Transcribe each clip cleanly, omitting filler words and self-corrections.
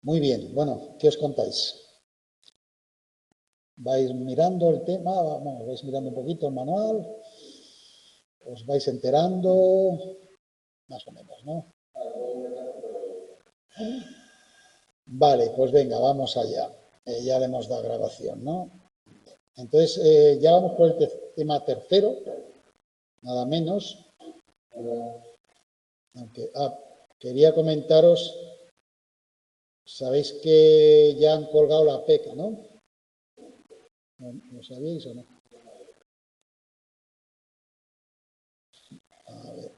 Muy bien, bueno, ¿qué os contáis? ¿Vais mirando el tema? Vamos, ¿vais mirando un poquito el manual? ¿Os vais enterando? Más o menos, ¿no? Vale, pues venga, vamos allá. Ya le hemos dado grabación, ¿no? Entonces, ya vamos por el tema tercero, nada menos. Aunque, quería comentaros, sabéis que ya han colgado la PEC, ¿no? ¿Lo sabíais o no? A ver.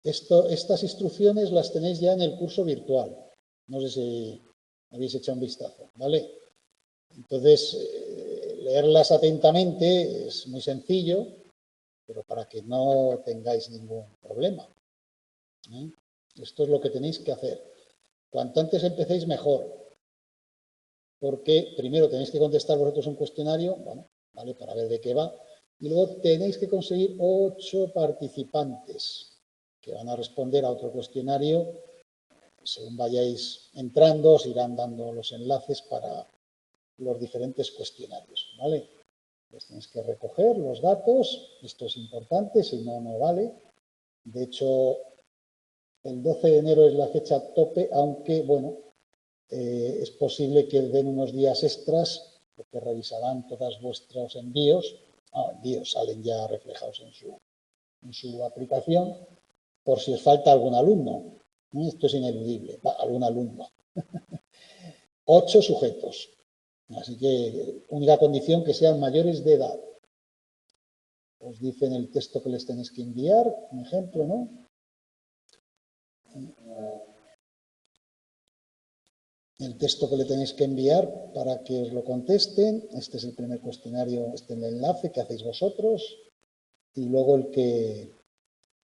Estas instrucciones las tenéis ya en el curso virtual. No sé si habéis echado un vistazo, ¿vale? Entonces, leerlas atentamente es muy sencillo, pero para que no tengáis ningún problema, ¿eh? Esto es lo que tenéis que hacer. Cuanto antes empecéis, mejor. Porque primero tenéis que contestar vosotros un cuestionario, bueno, ¿vale? Para ver de qué va. Y luego tenéis que conseguir 8 participantes que van a responder a otro cuestionario. Según vayáis entrando, os irán dando los enlaces para los diferentes cuestionarios, ¿vale? Pues tenéis que recoger los datos, esto es importante, si no, no vale. De hecho, el 12 de enero es la fecha tope, aunque, bueno, es posible que den unos días extras, porque revisarán todos vuestros envíos. Envíos salen ya reflejados en su aplicación, por si os falta algún alumno. Esto es ineludible, algún alumno. 8 sujetos. Así que única condición que sean mayores de edad. Os dicen el texto que les tenéis que enviar, un ejemplo, ¿no? El texto que le tenéis que enviar para que os lo contesten. Este es el primer cuestionario, este es el enlace que hacéis vosotros. Y luego el que...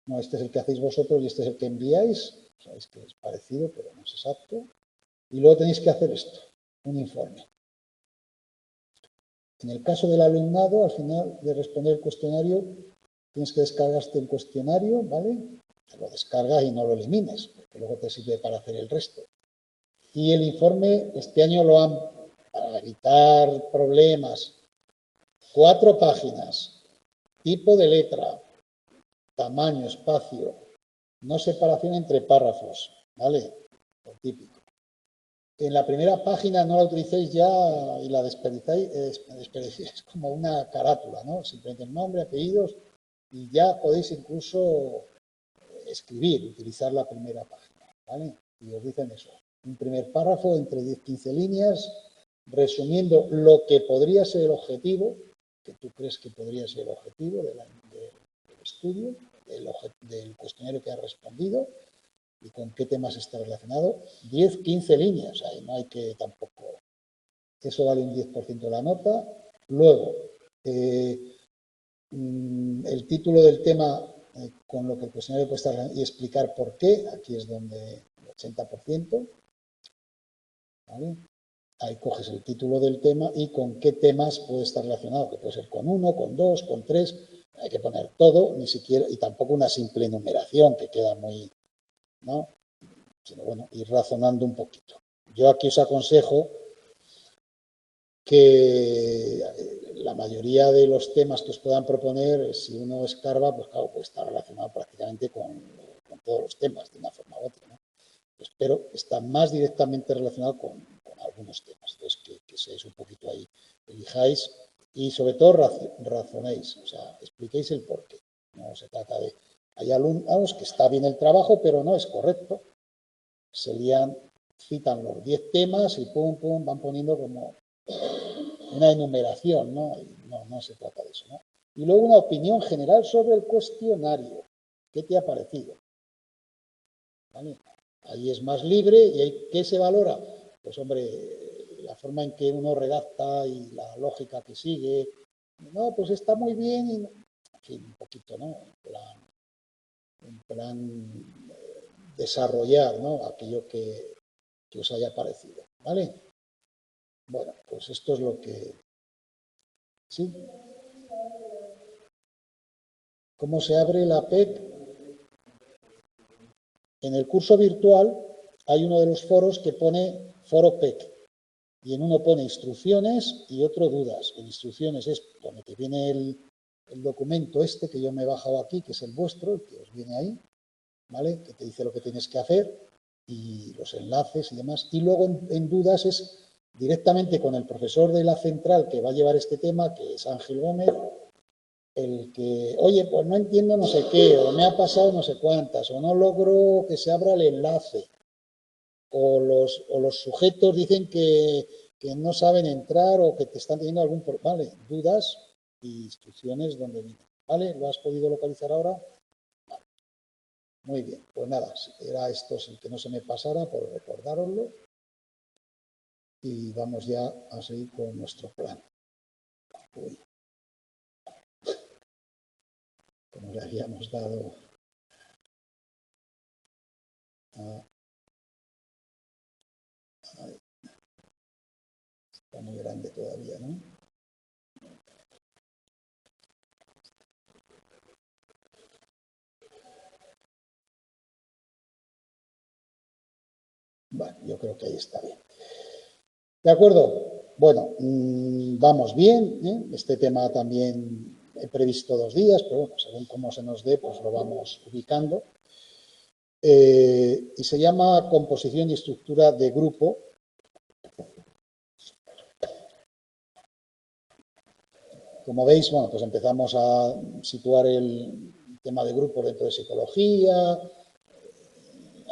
No, este es el que hacéis vosotros y este es el que enviáis. Sabéis que es parecido, pero no es exacto. Y luego tenéis que hacer esto, un informe. En el caso del alumnado, al final de responder el cuestionario, tienes que descargarte un cuestionario, ¿vale? Te lo descargas y no lo elimines, porque luego te sirve para hacer el resto. Y el informe, este año lo han, para evitar problemas, 4 páginas, tipo de letra, tamaño, espacio, no separación entre párrafos, ¿vale? Lo típico. En la primera página no la utilicéis ya y la desperdiciáis, es como una carátula, ¿no? Simplemente el nombre, apellidos, y ya podéis incluso escribir, utilizar la primera página, ¿vale? Y os dicen eso, un primer párrafo entre 10-15 líneas, resumiendo lo que podría ser el objetivo, que tú crees que podría ser el objetivo del estudio, del cuestionario que has respondido, y con qué temas está relacionado. 10-15 líneas, ahí no hay que tampoco... Eso vale un 10% de la nota. Luego, el título del tema con lo que el cuestionario puede estar y explicar por qué. Aquí es donde el 80%. ¿Vale? Ahí coges el título del tema y con qué temas puede estar relacionado, que puede ser con 1, con 2, con 3. Hay que poner todo, ni siquiera, y tampoco una simple enumeración que queda muy, ¿no? Sino bueno, ir razonando un poquito. Yo aquí os aconsejo que la mayoría de los temas que os puedan proponer, si uno escarba, pues claro, puede estar relacionado prácticamente con todos los temas, de una forma u otra, ¿no? Pues, pero está más directamente relacionado con algunos temas. Entonces, que seáis un poquito ahí, elijáis y sobre todo razonéis, o sea, expliquéis el porqué. No se trata de... Hay alumnos que está bien el trabajo, pero no es correcto. Se lían, citan los 10 temas y pum, pum, van poniendo como una enumeración, ¿no? Y no se trata de eso, ¿no? Y luego una opinión general sobre el cuestionario. ¿Qué te ha parecido? ¿Vale? Ahí es más libre y ahí, ¿qué se valora? Pues hombre, la forma en que uno redacta y la lógica que sigue. No, pues está muy bien y, en fin, un poquito, ¿no? En plan desarrollar, ¿no? Aquello que os haya parecido, ¿vale? Bueno, pues esto es lo que... ¿Sí? ¿Cómo se abre la PEC? En el curso virtual hay uno de los foros que pone foro PEC. Y en uno pone instrucciones y otro dudas. En instrucciones es donde te viene el documento este que yo me he bajado aquí, que es el vuestro, el que os viene ahí, ¿vale? Que te dice lo que tienes que hacer y los enlaces y demás. Y luego en dudas es directamente con el profesor de la central que va a llevar este tema, que es Ángel Gómez, el que, oye, pues no entiendo no sé qué, o me ha pasado no sé cuántas, o no logro que se abra el enlace, o los sujetos dicen que no saben entrar o que te están teniendo algún problema. Vale, dudas y instrucciones donde vienen. ¿Vale? ¿Lo has podido localizar ahora? Vale. Muy bien, pues nada, era esto el que no se me pasara por recordároslo. Y vamos ya a seguir con nuestro plan. Uy. Como le habíamos dado a... Está muy grande todavía, ¿no? Bueno, yo creo que ahí está bien. ¿De acuerdo? Bueno, vamos bien, ¿eh? Este tema también he previsto 2 días, pero bueno, según cómo se nos dé, pues lo vamos ubicando. Y se llama composición y estructura de grupo. Como veis, bueno, pues empezamos a situar el tema de grupo dentro de psicología,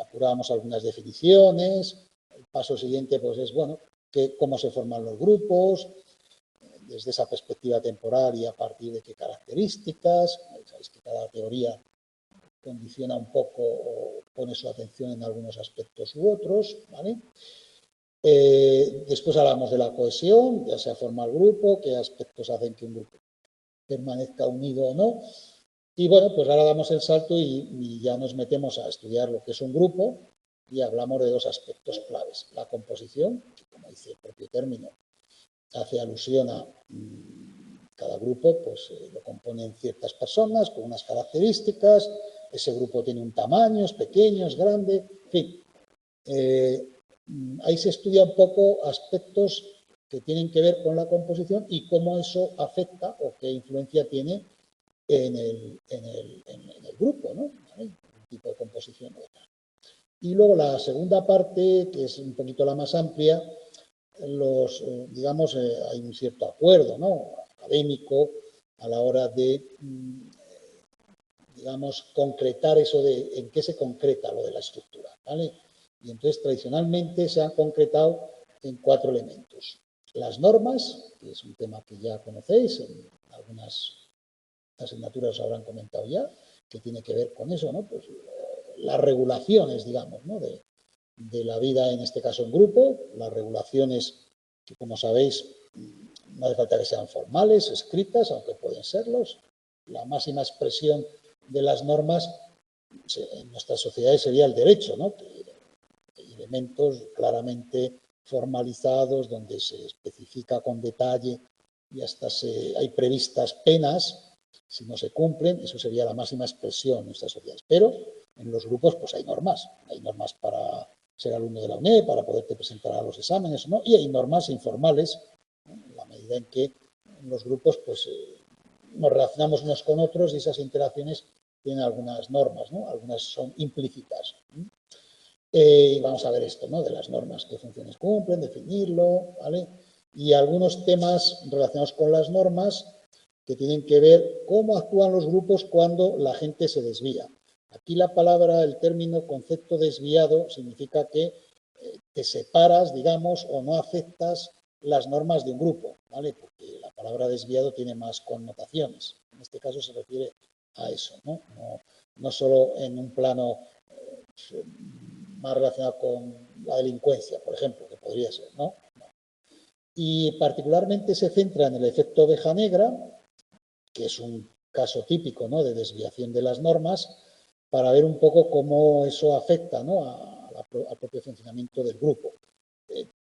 apuramos algunas definiciones. El paso siguiente, pues es, bueno, cómo se forman los grupos, desde esa perspectiva temporal y a partir de qué características. Sabéis que cada teoría condiciona un poco o pone su atención en algunos aspectos u otros, ¿vale? Después hablamos de la cohesión, ya sea forma el grupo, qué aspectos hacen que un grupo permanezca unido o no. Y bueno, pues ahora damos el salto y ya nos metemos a estudiar lo que es un grupo y hablamos de 2 aspectos claves. La composición, que como dice el propio término, hace alusión a cada grupo, pues lo componen ciertas personas con unas características, ese grupo tiene un tamaño, es pequeño, es grande, en fin. Ahí se estudia un poco aspectos que tienen que ver con la composición y cómo eso afecta o qué influencia tiene en el grupo, ¿no? ¿Vale? Un tipo de composición. Y luego la segunda parte, que es un poquito la más amplia, digamos, hay un cierto acuerdo, ¿no? Académico a la hora de, digamos, concretar eso de en qué se concreta lo de la estructura, ¿vale? Y entonces tradicionalmente se han concretado en 4 elementos. Las normas, que es un tema que ya conocéis, en algunas asignaturas os habrán comentado ya, que tiene que ver con eso, ¿no? Pues las regulaciones, digamos, ¿no? De la vida, en este caso en grupo, las regulaciones que, como sabéis, no hace falta que sean formales, escritas, aunque pueden serlos. La máxima expresión de las normas en nuestras sociedades sería el derecho, ¿no? Hay elementos claramente formalizados donde se especifica con detalle y hasta hay previstas penas si no se cumplen. Eso sería la máxima expresión en nuestras sociedades. Pero en los grupos pues hay normas para ser alumno de la UNED, para poderte presentar a los exámenes, ¿no? Y hay normas informales, ¿no? En la medida en que en los grupos pues nos relacionamos unos con otros y esas interacciones tienen algunas normas, ¿no? Algunas son implícitas. Y vamos a ver esto, ¿no? De las normas, qué funciones cumplen, definirlo, ¿vale? Y algunos temas relacionados con las normas que tienen que ver cómo actúan los grupos cuando la gente se desvía. Aquí la palabra, el término concepto desviado significa que te separas, digamos, o no aceptas las normas de un grupo, ¿vale? Porque la palabra desviado tiene más connotaciones. En este caso se refiere a eso, ¿no? No solo en un plano más relacionado con la delincuencia, por ejemplo, que podría ser, ¿no? Y particularmente se centra en el efecto oveja negra, que es un caso típico, ¿no?, de desviación de las normas, para ver un poco cómo eso afecta, ¿no?, al propio funcionamiento del grupo.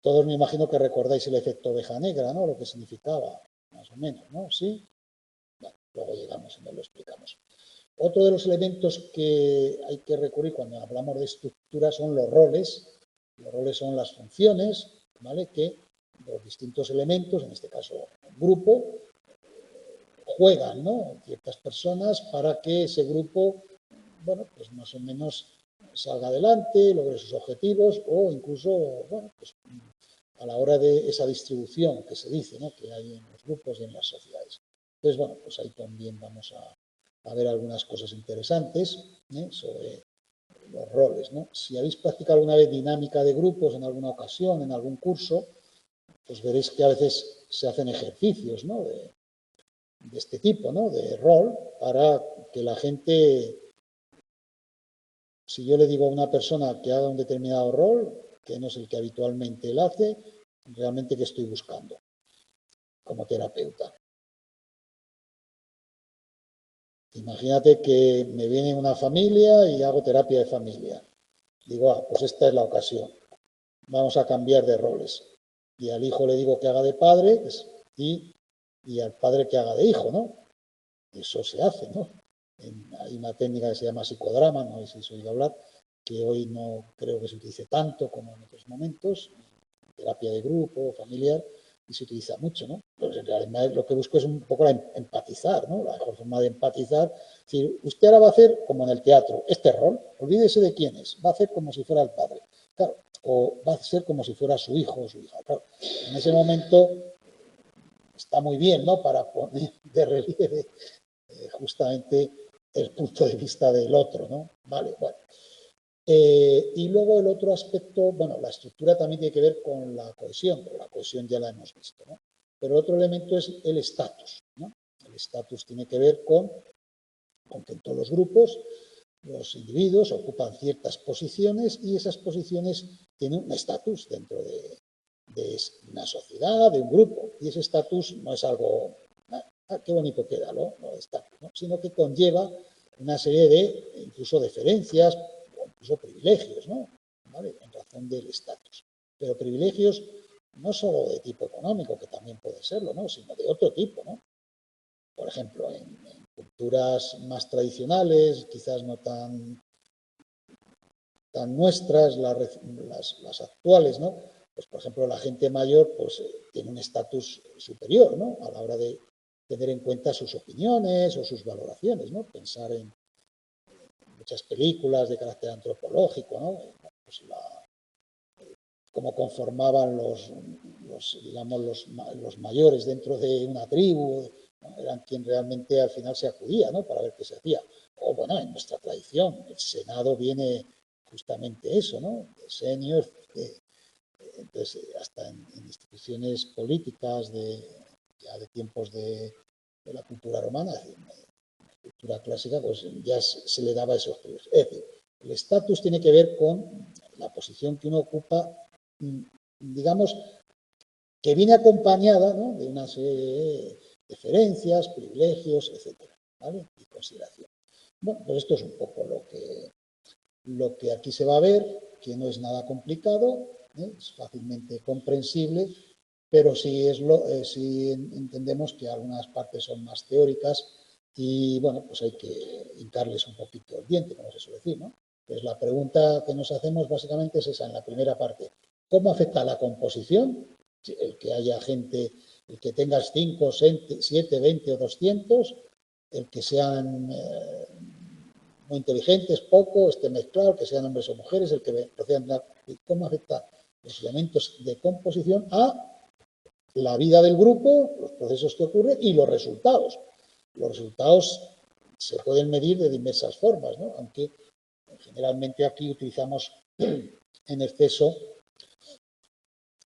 Todos me imagino que recordáis el efecto oveja negra, ¿no?, lo que significaba, más o menos, ¿no? ¿Sí? Bueno, luego llegamos y nos lo explicamos. Otro de los elementos que hay que recurrir cuando hablamos de estructura son los roles. Los roles son las funciones, ¿vale?, que los distintos elementos, en este caso un grupo, juegan, ¿no?, ciertas personas para que ese grupo, bueno, pues más o menos salga adelante, logre sus objetivos o incluso, bueno, pues a la hora de esa distribución que se dice, ¿no?, que hay en los grupos y en las sociedades. Entonces, bueno, pues ahí también vamos a ver algunas cosas interesantes sobre los roles, ¿no? Si habéis practicado alguna vez dinámica de grupos en alguna ocasión, en algún curso, pues veréis que a veces se hacen ejercicios, ¿no?, de este tipo, ¿no?, de rol, para que la gente, si yo le digo a una persona que haga un determinado rol, que no es el que habitualmente él hace, realmente qué estoy buscando como terapeuta. Imagínate que me viene una familia y hago terapia de familia. Digo, pues esta es la ocasión. Vamos a cambiar de roles. Y al hijo le digo que haga de padre y al padre que haga de hijo, ¿no? Eso se hace, ¿no? Hay una técnica que se llama psicodrama, no sé si os oído hablar, que hoy no creo que se utilice tanto como en otros momentos, terapia de grupo, familiar, y se utiliza mucho, ¿no? Pues en realidad lo que busco es un poco empatizar, ¿no? La mejor forma de empatizar. Es decir, usted ahora va a hacer como en el teatro, este rol, olvídese de quién es, va a hacer como si fuera el padre, claro, o va a ser como si fuera su hijo o su hija, claro. En ese momento está muy bien, ¿no?, para poner de relieve justamente el punto de vista del otro, ¿no? Vale, bueno. Y luego el otro aspecto, bueno, la estructura también tiene que ver con la cohesión, pero la cohesión ya la hemos visto, ¿no? Pero otro elemento es el estatus, ¿no? El estatus tiene que ver con que en todos los grupos los individuos ocupan ciertas posiciones y esas posiciones tienen un estatus dentro de una sociedad, de un grupo. Y ese estatus no es algo, qué bonito queda, ¿no? Estatus, ¿no?, sino que conlleva una serie de incluso deferencias o incluso privilegios, ¿no?, ¿vale?, en razón del estatus. Pero privilegios no solo de tipo económico, que también puede serlo, ¿no?, sino de otro tipo, ¿no? Por ejemplo, en culturas más tradicionales, quizás no tan nuestras, las actuales, ¿no?, pues por ejemplo la gente mayor pues tiene un estatus superior, ¿no?, a la hora de tener en cuenta sus opiniones o sus valoraciones, ¿no? Pensar en muchas películas de carácter antropológico, ¿no? Pues cómo conformaban digamos, los mayores dentro de una tribu, ¿no?, eran quien realmente al final se acudía, ¿no?, para ver qué se hacía. O bueno, en nuestra tradición, el Senado viene justamente eso, ¿no?, de senior, entonces hasta en instituciones políticas ya de tiempos de la cultura romana, es decir, la cultura clásica, pues ya se le daba esos privilegios. Es decir, el estatus tiene que ver con la posición que uno ocupa, digamos, que viene acompañada, ¿no?, de una serie de deferencias, privilegios, etcétera, ¿vale?, y consideración. Bueno, pues esto es un poco lo que aquí se va a ver, que no es nada complicado, es fácilmente comprensible, pero sí entendemos que algunas partes son más teóricas y, bueno, pues hay que hincarles un poquito el diente, como se suele decir, ¿no? Entonces, la pregunta que nos hacemos básicamente es esa, en la primera parte. ¿Cómo afecta la composición? El que haya gente, el que tengas 5, 7, 20 o 200, el que sean muy inteligentes, poco, mezclado, que sean hombres o mujeres, el que procedan. ¿Cómo afecta los elementos de composición a la vida del grupo, los procesos que ocurren y los resultados? Los resultados se pueden medir de diversas formas, ¿no?, aunque generalmente aquí utilizamos en exceso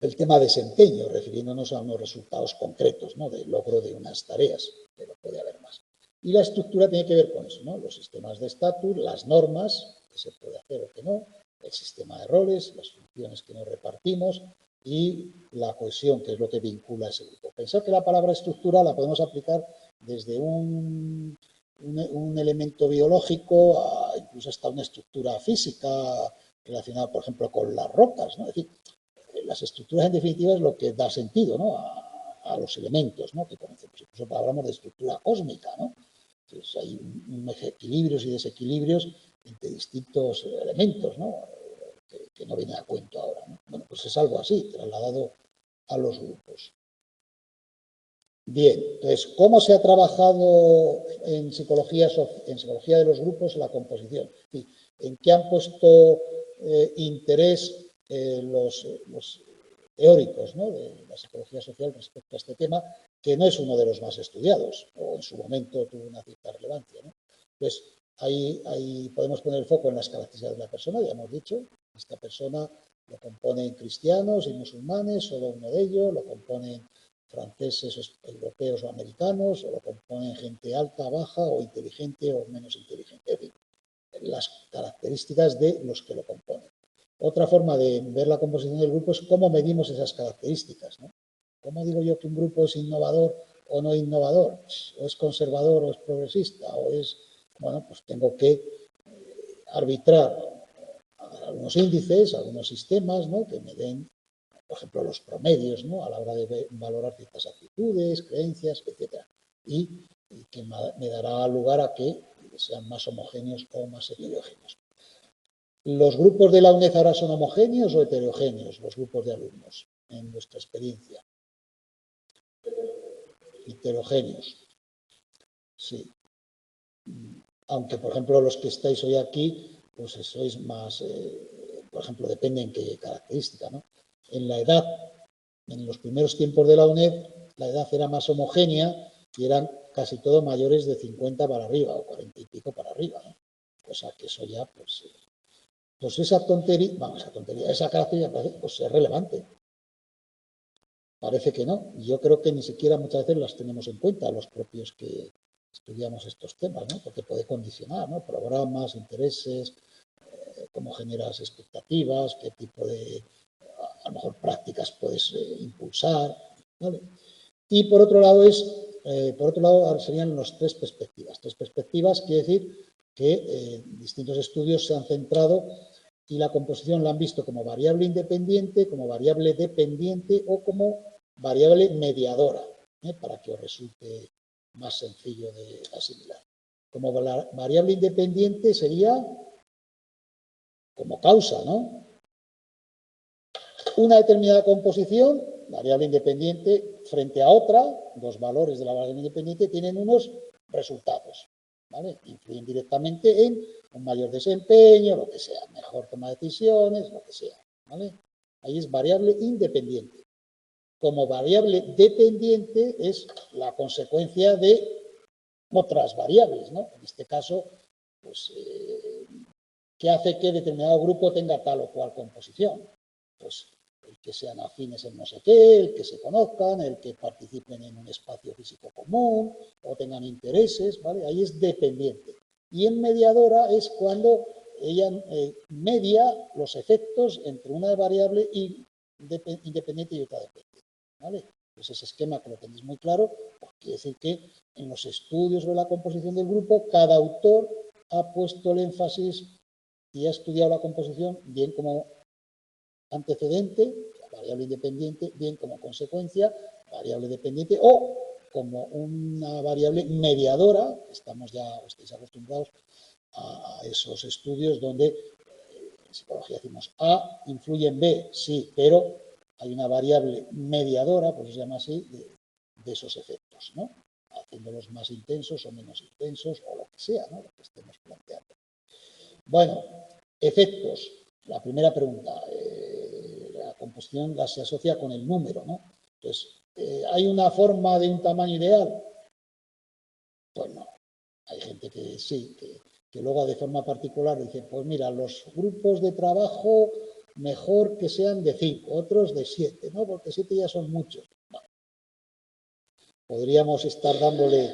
el tema desempeño, refiriéndonos a unos resultados concretos, ¿no?, de logro de unas tareas, pero puede haber más. Y la estructura tiene que ver con eso, ¿no?, los sistemas de estatus, las normas, que se puede hacer o que no, el sistema de roles, las funciones que nos repartimos y la cohesión, que es lo que vincula a ese grupo. Pensar que la palabra estructura la podemos aplicar desde un elemento biológico a incluso hasta una estructura física relacionada, por ejemplo, con las rocas, ¿no? Es decir, las estructuras, en definitiva, es lo que da sentido, ¿no?, a los elementos, ¿no?, que conocemos. Incluso hablamos de estructura cósmica, ¿no? Entonces hay equilibrios y desequilibrios entre distintos elementos, ¿no? Que no viene a cuento ahora, ¿no? Bueno, pues es algo así, trasladado a los grupos. Bien, entonces, ¿cómo se ha trabajado en psicología de los grupos la composición? ¿En qué han puesto interés los teóricos, ¿no?, de la psicología social respecto a este tema, que no es uno de los más estudiados, o en su momento tuvo una cierta relevancia, ¿no? Pues ahí podemos poner el foco en las características de la persona, ya hemos dicho, esta persona lo componen cristianos y musulmanes, solo uno de ellos, lo componen franceses, europeos o americanos, o lo componen gente alta, baja, o inteligente o menos inteligente, en fin, las características de los que lo componen. Otra forma de ver la composición del grupo es cómo medimos esas características, ¿no? ¿Cómo digo yo que un grupo es innovador o no innovador? ¿O es conservador o es progresista? O es, bueno, pues tengo que arbitrar algunos índices, algunos sistemas, ¿no?, que me den, por ejemplo, los promedios, ¿no?, a la hora de valorar ciertas actitudes, creencias, etc. Y que me dará lugar a que sean más homogéneos o más heterogéneos. ¿Los grupos de la UNED ahora son homogéneos o heterogéneos, los grupos de alumnos, en vuestra experiencia? Heterogéneos. Sí. Aunque, por ejemplo, los que estáis hoy aquí, pues sois más, por ejemplo, depende en qué característica, ¿no? En la edad, en los primeros tiempos de la UNED, la edad era más homogénea y eran casi todos mayores de 50 para arriba, o 40 y pico para arriba, ¿no? Cosa que eso ya, pues esa tontería, vamos, esa característica pues es relevante. Parece que no. Yo creo que ni siquiera muchas veces las tenemos en cuenta los propios que estudiamos estos temas, ¿no? Porque puede condicionar, ¿no?, programas, intereses, cómo generas expectativas, qué tipo de, a lo mejor, prácticas puedes impulsar, ¿vale? Y por otro lado serían las tres perspectivas. Tres perspectivas quiere decir que distintos estudios se han centrado y la composición la han visto como variable independiente, como variable dependiente o como variable mediadora, para que os resulte más sencillo de asimilar. Como variable independiente sería como causa, ¿no? Una determinada composición, variable independiente, frente a otra, dos valores de la variable independiente tienen unos resultados, ¿vale? Influyen directamente en un mayor desempeño, lo que sea, mejor toma de decisiones, lo que sea, ¿vale? Ahí es variable independiente. Como variable dependiente es la consecuencia de otras variables, ¿no? En este caso, pues, ¿qué hace que determinado grupo tenga tal o cual composición? Pues el que sean afines en no sé qué, el que se conozcan, el que participen en un espacio físico común o tengan intereses, ¿vale? Ahí es dependiente. Y en mediadora es cuando ella media los efectos entre una variable independiente y otra dependiente, ¿vale? Pues ese esquema, que lo tenéis muy claro, pues quiere decir que en los estudios de la composición del grupo, cada autor ha puesto el énfasis y ha estudiado la composición bien como antecedente, variable independiente, bien como consecuencia, variable dependiente, o como una variable mediadora. Estamos ya, estáis acostumbrados a esos estudios donde en psicología decimos A influye en B, sí, pero hay una variable mediadora, pues se llama así, de esos efectos, ¿no? Haciéndolos más intensos o menos intensos, o lo que sea, ¿no?, lo que estemos planteando. Bueno, efectos. La primera pregunta, la composición se asocia con el número, ¿no? Entonces, ¿hay una forma de un tamaño ideal? Pues no. Hay gente que sí, que luego de forma particular dice, pues mira, los grupos de trabajo mejor que sean de 5, otros de 7, ¿no? Porque 7 ya son muchos. No. Podríamos estar dándole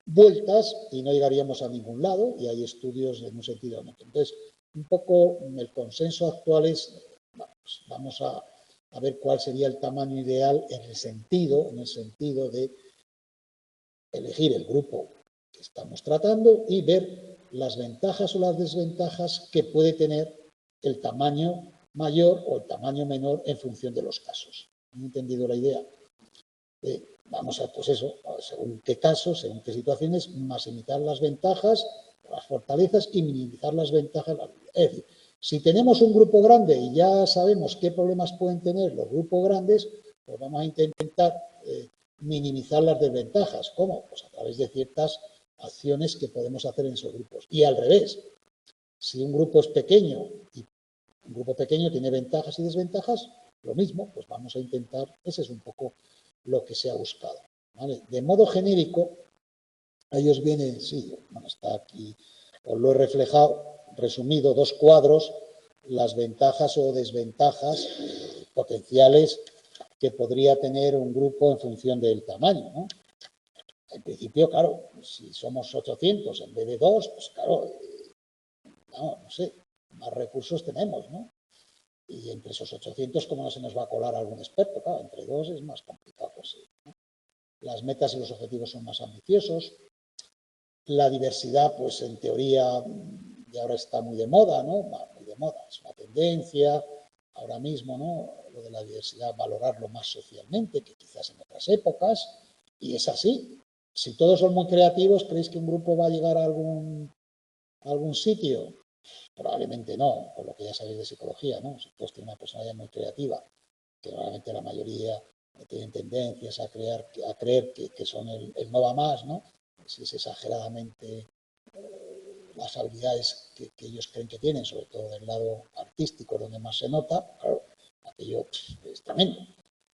vueltas y no llegaríamos a ningún lado, y hay estudios en un sentido o en otro. Entonces, un poco el consenso actual es, vamos a ver cuál sería el tamaño ideal en el sentido de elegir el grupo que estamos tratando y ver las ventajas o las desventajas que puede tener el tamaño mayor o el tamaño menor en función de los casos. ¿Han entendido la idea? vamos a, pues eso, según qué casos, según qué situaciones, maximizar las ventajas, las fortalezas y minimizar las ventajas. Es decir, si tenemos un grupo grande y ya sabemos qué problemas pueden tener los grupos grandes, pues vamos a intentar minimizar las desventajas. ¿Cómo? Pues a través de ciertas acciones que podemos hacer en esos grupos. Y al revés, si un grupo es pequeño y un grupo pequeño tiene ventajas y desventajas, lo mismo, pues vamos a intentar, ese es un poco lo que se ha buscado. ¿Vale? De modo genérico, ahí os viene, sí, bueno, está aquí, os lo he reflejado, resumido, dos cuadros, las ventajas o desventajas potenciales que podría tener un grupo en función del tamaño, ¿no? En principio, claro, si somos 800 en vez de 2, pues claro, no sé, más recursos tenemos, ¿no? Y entre esos 800, ¿cómo no se nos va a colar algún experto? Claro, entre 2 es más complicado conseguir, ¿no? Las metas y los objetivos son más ambiciosos. La diversidad, pues en teoría, y ahora está muy de moda, ¿no? Muy de moda, es una tendencia ahora mismo, ¿no? Lo de la diversidad, valorarlo más socialmente que quizás en otras épocas, y es así. Si todos son muy creativos, ¿creéis que un grupo va a llegar a algún sitio? Probablemente no, por lo que ya sabéis de psicología, ¿no? Si todos tienen una personalidad muy creativa, que realmente la mayoría tienen tendencias a creer que son el no va más, ¿no? Si es exageradamente las habilidades que ellos creen que tienen, sobre todo del lado artístico, donde más se nota, claro, aquello es tremendo.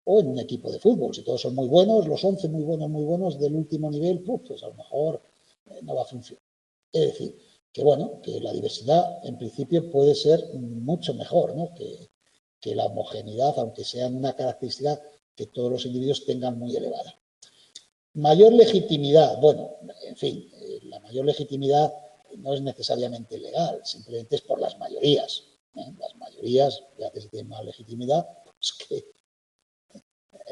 O en un equipo de fútbol, si todos son muy buenos, los 11 muy buenos del último nivel, pues a lo mejor no va a funcionar. Es decir, que bueno, que la diversidad en principio puede ser mucho mejor, ¿no? que la homogeneidad, aunque sea una característica que todos los individuos tengan muy elevada. Mayor legitimidad, bueno, en fin, la mayor legitimidad no es necesariamente legal, simplemente es por las mayorías. Las mayorías, ya que se tienen más legitimidad, pues que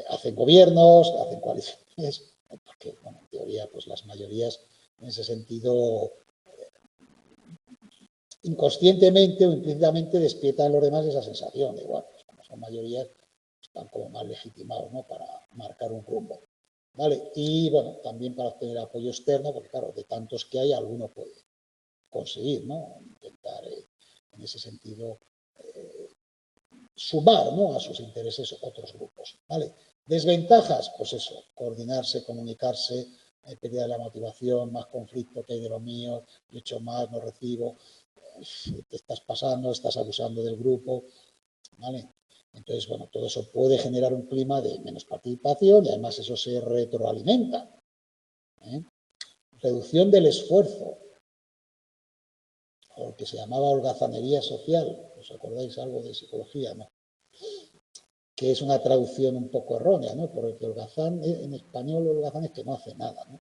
hacen gobiernos, hacen coaliciones, porque, bueno, en teoría, pues las mayorías, en ese sentido, inconscientemente o implícitamente despiertan a los demás esa sensación de, bueno, pues como son mayorías, están como más legitimados, ¿no? Para marcar un rumbo. ¿Vale? Y bueno, también para obtener apoyo externo, porque claro, de tantos que hay, alguno puede conseguir, ¿no? Intentar, en ese sentido, sumar, ¿no? A sus intereses otros grupos, ¿vale? Desventajas, pues eso, coordinarse, comunicarse, pérdida de la motivación, más conflicto que hay de lo mío, yo he hecho más, no recibo, te estás pasando, estás abusando del grupo, ¿vale? Entonces, bueno, todo eso puede generar un clima de menos participación y además eso se retroalimenta. Reducción del esfuerzo, o lo que se llamaba holgazanería social, ¿os acordáis algo de psicología? ¿No? Que es una traducción un poco errónea, ¿no? Porque holgazán, en español holgazán es que no hace nada, ¿no?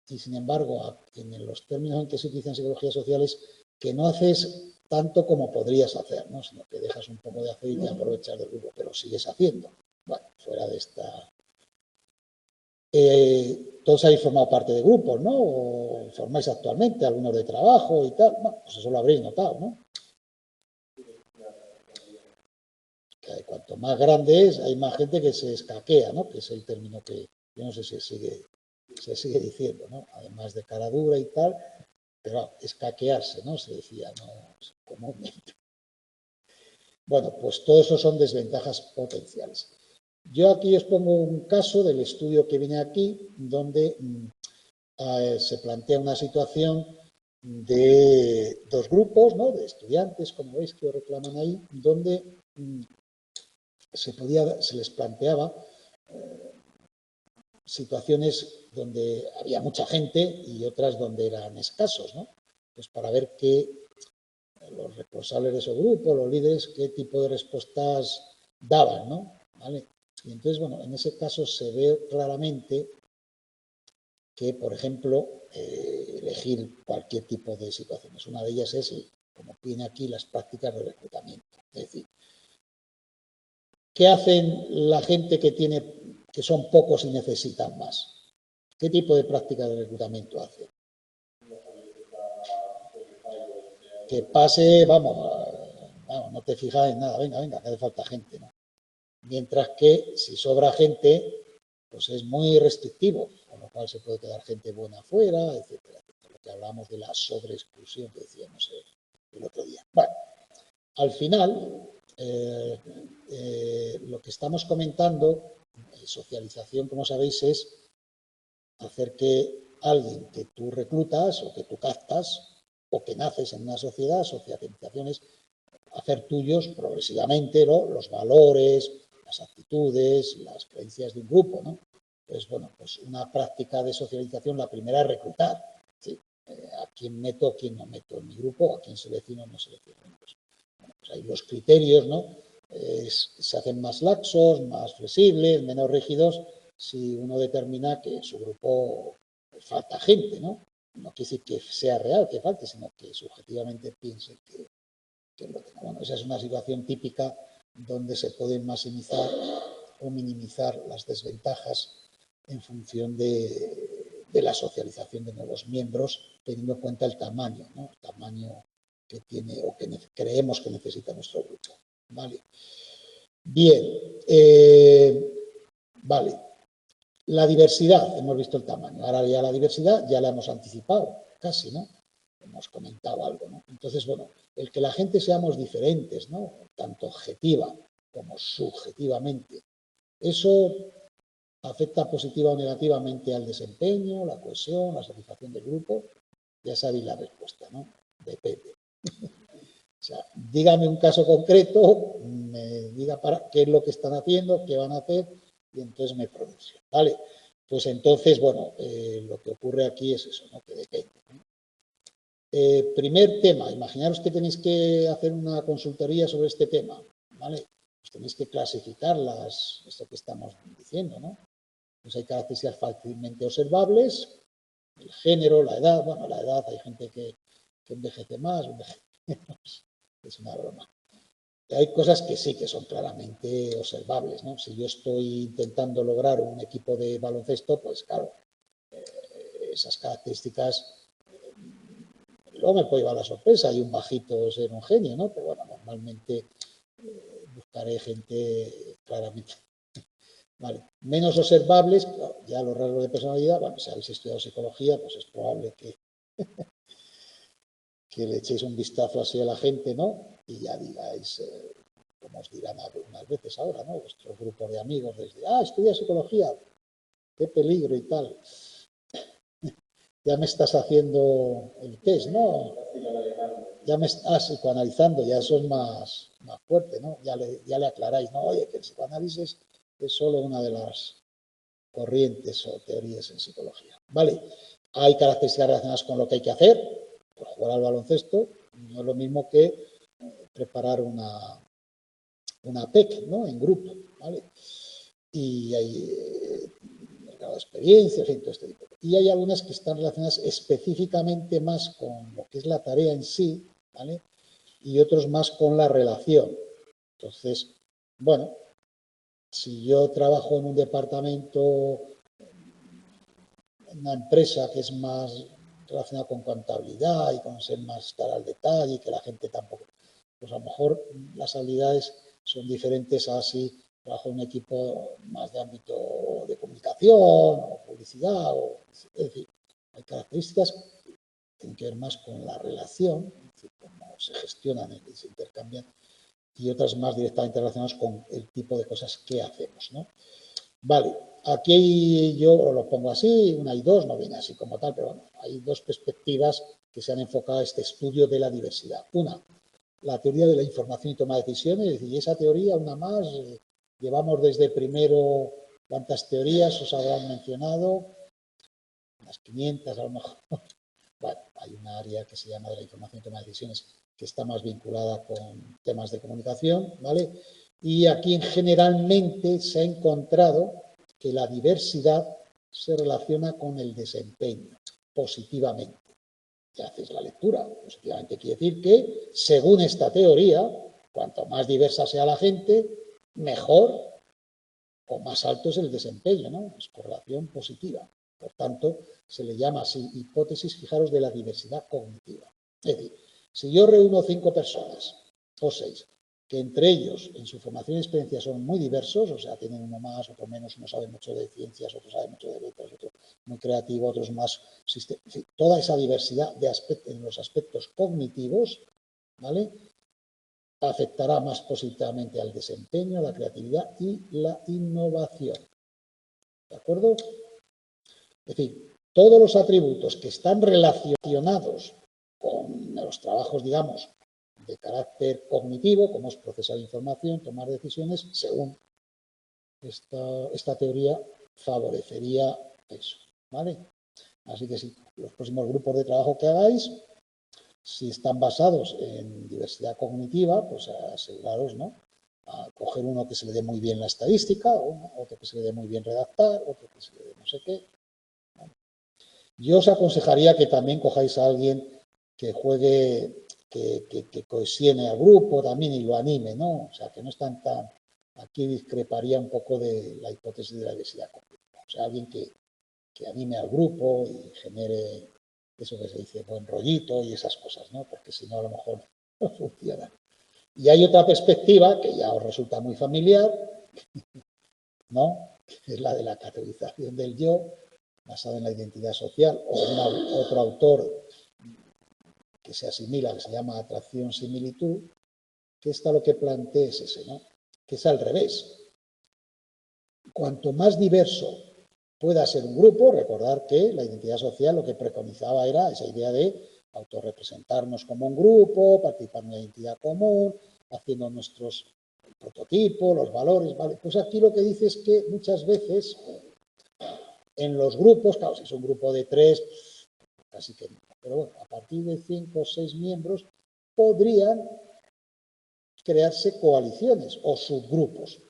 Y sin embargo, en los términos en que se utiliza en psicología social es que no haces tanto como podrías hacer, ¿no? Sino que dejas un poco de hacer y te aprovechas del grupo, pero sigues haciendo. Bueno, fuera de esta... todos habéis formado parte de grupos, ¿no? O formáis actualmente, algunos de trabajo y tal. Bueno, pues eso lo habréis notado, ¿no? Que cuanto más grande es, hay más gente que se escaquea, ¿no? Que es el término que yo no sé si se sigue diciendo, ¿no? Además de cara dura y tal, pero escaquearse, ¿no? Se decía, ¿no? Comúnmente. Bueno, pues todo eso son desventajas potenciales. Yo aquí os pongo un caso del estudio que viene aquí, donde se plantea una situación de dos grupos, ¿no? De estudiantes, como veis que os reclaman ahí, donde se les planteaba situaciones donde había mucha gente y otras donde eran escasos, ¿no? Pues para ver qué los responsables de esos grupos, los líderes, qué tipo de respuestas daban, ¿no? ¿Vale? Y entonces, bueno, en ese caso se ve claramente que, por ejemplo, elegir cualquier tipo de situaciones. Una de ellas es, como viene aquí, las prácticas de reclutamiento. Es decir, ¿qué hacen la gente que son pocos y necesitan más? ¿Qué tipo de prácticas de reclutamiento hacen? Que pase, vamos, no te fijas en nada, venga, que hace falta gente, ¿no? Mientras que si sobra gente, pues es muy restrictivo, con lo cual se puede quedar gente buena afuera, etcétera, etcétera. Lo que hablamos de la sobreexclusión que decíamos el otro día. Bueno, al final, lo que estamos comentando, socialización, como sabéis, es hacer que alguien que tú reclutas o que tú captas o que naces en una sociedad, socializaciones, hacer tuyos progresivamente, ¿no?, los valores, las actitudes, las creencias de un grupo, ¿no? Pues bueno, pues una práctica de socialización, la primera es reclutar, ¿sí? A quién meto, a quién no meto en mi grupo, a quién selecciono o no selecciono. Pues ahí los criterios, ¿no?, se hacen más laxos, más flexibles, menos rígidos, si uno determina que en su grupo falta gente, ¿no? No quiere decir que sea real que falte, sino que subjetivamente piense que lo tenga. Bueno, esa es una situación típica donde se pueden maximizar o minimizar las desventajas en función de la socialización de nuevos miembros, teniendo en cuenta el tamaño, ¿no?, el tamaño que tiene o que creemos que necesita nuestro grupo. ¿Vale? Bien, vale. La diversidad, hemos visto el tamaño. Ahora ya la diversidad ya la hemos anticipado, casi, ¿no? Hemos comentado algo, ¿no? Entonces, bueno, el que la gente seamos diferentes, ¿no?, tanto objetiva como subjetivamente, eso afecta positiva o negativamente al desempeño, la cohesión, la satisfacción del grupo. Ya sabéis la respuesta, ¿no? Depende. O sea, dígame un caso concreto, me diga qué es lo que están haciendo, qué van a hacer, y entonces me pronuncio, ¿vale? Pues entonces, bueno, lo que ocurre aquí es eso, ¿no?, que depende, ¿no? Primer tema, imaginaros que tenéis que hacer una consultoría sobre este tema, ¿vale? Pues tenéis que clasificar esto que estamos diciendo, ¿no? Pues hay características fácilmente observables, el género, la edad. Bueno, la edad, hay gente que envejece más, envejece menos, es una broma. Hay cosas que sí que son claramente observables, ¿no? Si yo estoy intentando lograr un equipo de baloncesto, pues claro, esas características, luego me puede llevar la sorpresa, y un bajito ser un genio, ¿no? Pero bueno, normalmente buscaré gente claramente. Vale. Menos observables, claro, ya los rasgos de personalidad. Bueno, si habéis estudiado psicología, pues es probable que le echéis un vistazo así a la gente, ¿no? Y ya digáis, como os dirán algunas veces ahora, ¿no?, vuestro grupo de amigos, desde, estudia psicología, qué peligro y tal. Ya me estás haciendo el test, ¿no? Ya me estás psicoanalizando, ya eso es más fuerte, ¿no? Ya le aclaráis, ¿no? Oye, que el psicoanálisis es solo una de las corrientes o teorías en psicología. Vale, hay características relacionadas con lo que hay que hacer, por jugar al baloncesto, no es lo mismo que preparar una PEC, ¿no?, en grupo, ¿vale? Y hay grado de experiencia, en fin, todo este tipo. Y hay algunas que están relacionadas específicamente más con lo que es la tarea en sí, ¿vale?, y otros más con la relación. Entonces, bueno, si yo trabajo en un departamento, en una empresa que es más relacionada con contabilidad y con ser más estar al detalle, y que la gente tampoco, pues a lo mejor las habilidades son diferentes a si trabajo en un equipo más de ámbito de comunicación o publicidad, es decir, hay características que tienen que ver más con la relación, es decir, cómo se gestionan y se intercambian, y otras más directamente relacionadas con el tipo de cosas que hacemos, ¿no? Vale, aquí yo lo pongo así, una y dos, no viene así como tal, pero bueno, hay dos perspectivas que se han enfocado a este estudio de la diversidad. Una, la teoría de la información y toma de decisiones, es decir, y esa teoría, una más, llevamos desde primero, ¿cuántas teorías os habrán mencionado? Unas 500 a lo mejor. Bueno, hay una área que se llama de la información y toma de decisiones que está más vinculada con temas de comunicación, ¿vale? Y aquí generalmente se ha encontrado que la diversidad se relaciona con el desempeño positivamente. Ya haces la lectura, positivamente quiere decir que, según esta teoría, cuanto más diversa sea la gente, mejor o más alto es el desempeño, ¿no? Es correlación positiva. Por tanto, se le llama así hipótesis, fijaros, de la diversidad cognitiva. Es decir, si yo reúno 5 personas o 6 que entre ellos, en su formación y experiencia, son muy diversos, o sea, tienen uno más, otro menos, uno sabe mucho de ciencias, otro sabe mucho de letras, otro muy creativo, otros más... En fin, toda esa diversidad en los aspectos cognitivos, ¿vale?, afectará más positivamente al desempeño, la creatividad y la innovación. ¿De acuerdo? Es decir, todos los atributos que están relacionados con los trabajos, digamos, de carácter cognitivo, como es procesar información, tomar decisiones, según esta teoría favorecería eso, ¿vale? Así que si los próximos grupos de trabajo que hagáis, si están basados en diversidad cognitiva, pues aseguraros, ¿no?, a coger uno que se le dé muy bien la estadística, otro que se le dé muy bien redactar, otro que se le dé no sé qué. ¿Vale? Yo os aconsejaría que también cojáis a alguien que juegue, que cohesione al grupo también y lo anime, ¿no? O sea, que no están tan... Aquí discreparía un poco de la hipótesis de la diversidad cognitiva. O sea, alguien que anime al grupo y genere eso que se dice buen rollito y esas cosas, ¿no? Porque si no, a lo mejor no funciona. Y hay otra perspectiva que ya os resulta muy familiar, ¿no?, que es la de la categorización del yo, basada en la identidad social, o otro autor que se asimila, que se llama atracción-similitud, que está lo que plantea es ese, ¿no?, que es al revés. Cuanto más diverso pueda ser un grupo, recordar que la identidad social lo que preconizaba era esa idea de autorrepresentarnos como un grupo, participar en una identidad común, haciendo nuestros prototipos, los valores, ¿vale? Pues aquí lo que dice es que muchas veces en los grupos, claro, si es un grupo de 3, casi que no, pero bueno, a partir de 5 o 6 miembros podrían crearse coaliciones o subgrupos.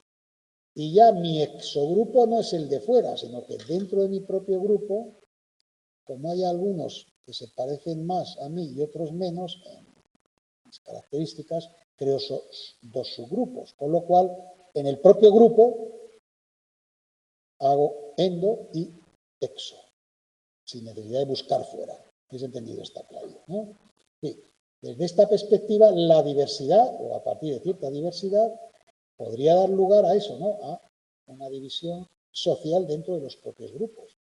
Y ya mi exogrupo no es el de fuera, sino que dentro de mi propio grupo, como hay algunos que se parecen más a mí y otros menos en mis características, creo dos subgrupos. Con lo cual, en el propio grupo hago endo y exo, sin necesidad de buscar fuera. ¿Habéis entendido esta clave, no? Sí. Desde esta perspectiva, la diversidad, o a partir de cierta diversidad, podría dar lugar a eso, ¿no?, a una división social dentro de los propios grupos.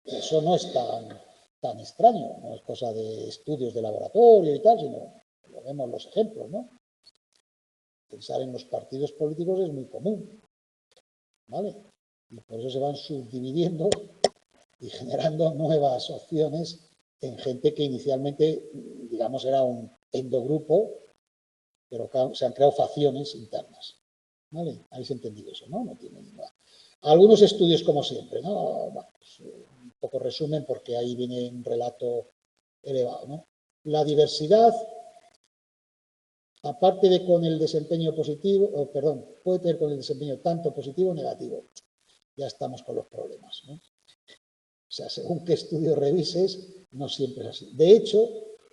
Eso no es tan extraño, no es cosa de estudios de laboratorio y tal, sino lo vemos los ejemplos, ¿no? Pensar en los partidos políticos es muy común, ¿vale? Y por eso se van subdividiendo y generando nuevas opciones en gente que inicialmente, digamos, era un endogrupo, pero se han creado facciones internas. ¿Vale? Habéis entendido eso, ¿no? No tiene ninguna. Algunos estudios, como siempre, ¿no? Bueno, pues, un poco resumen porque ahí viene un relato elevado, ¿no? La diversidad, aparte de con el desempeño positivo, puede tener con el desempeño tanto positivo o negativo. Ya estamos con los problemas, ¿no? O sea, según qué estudio revises, no siempre es así. De hecho,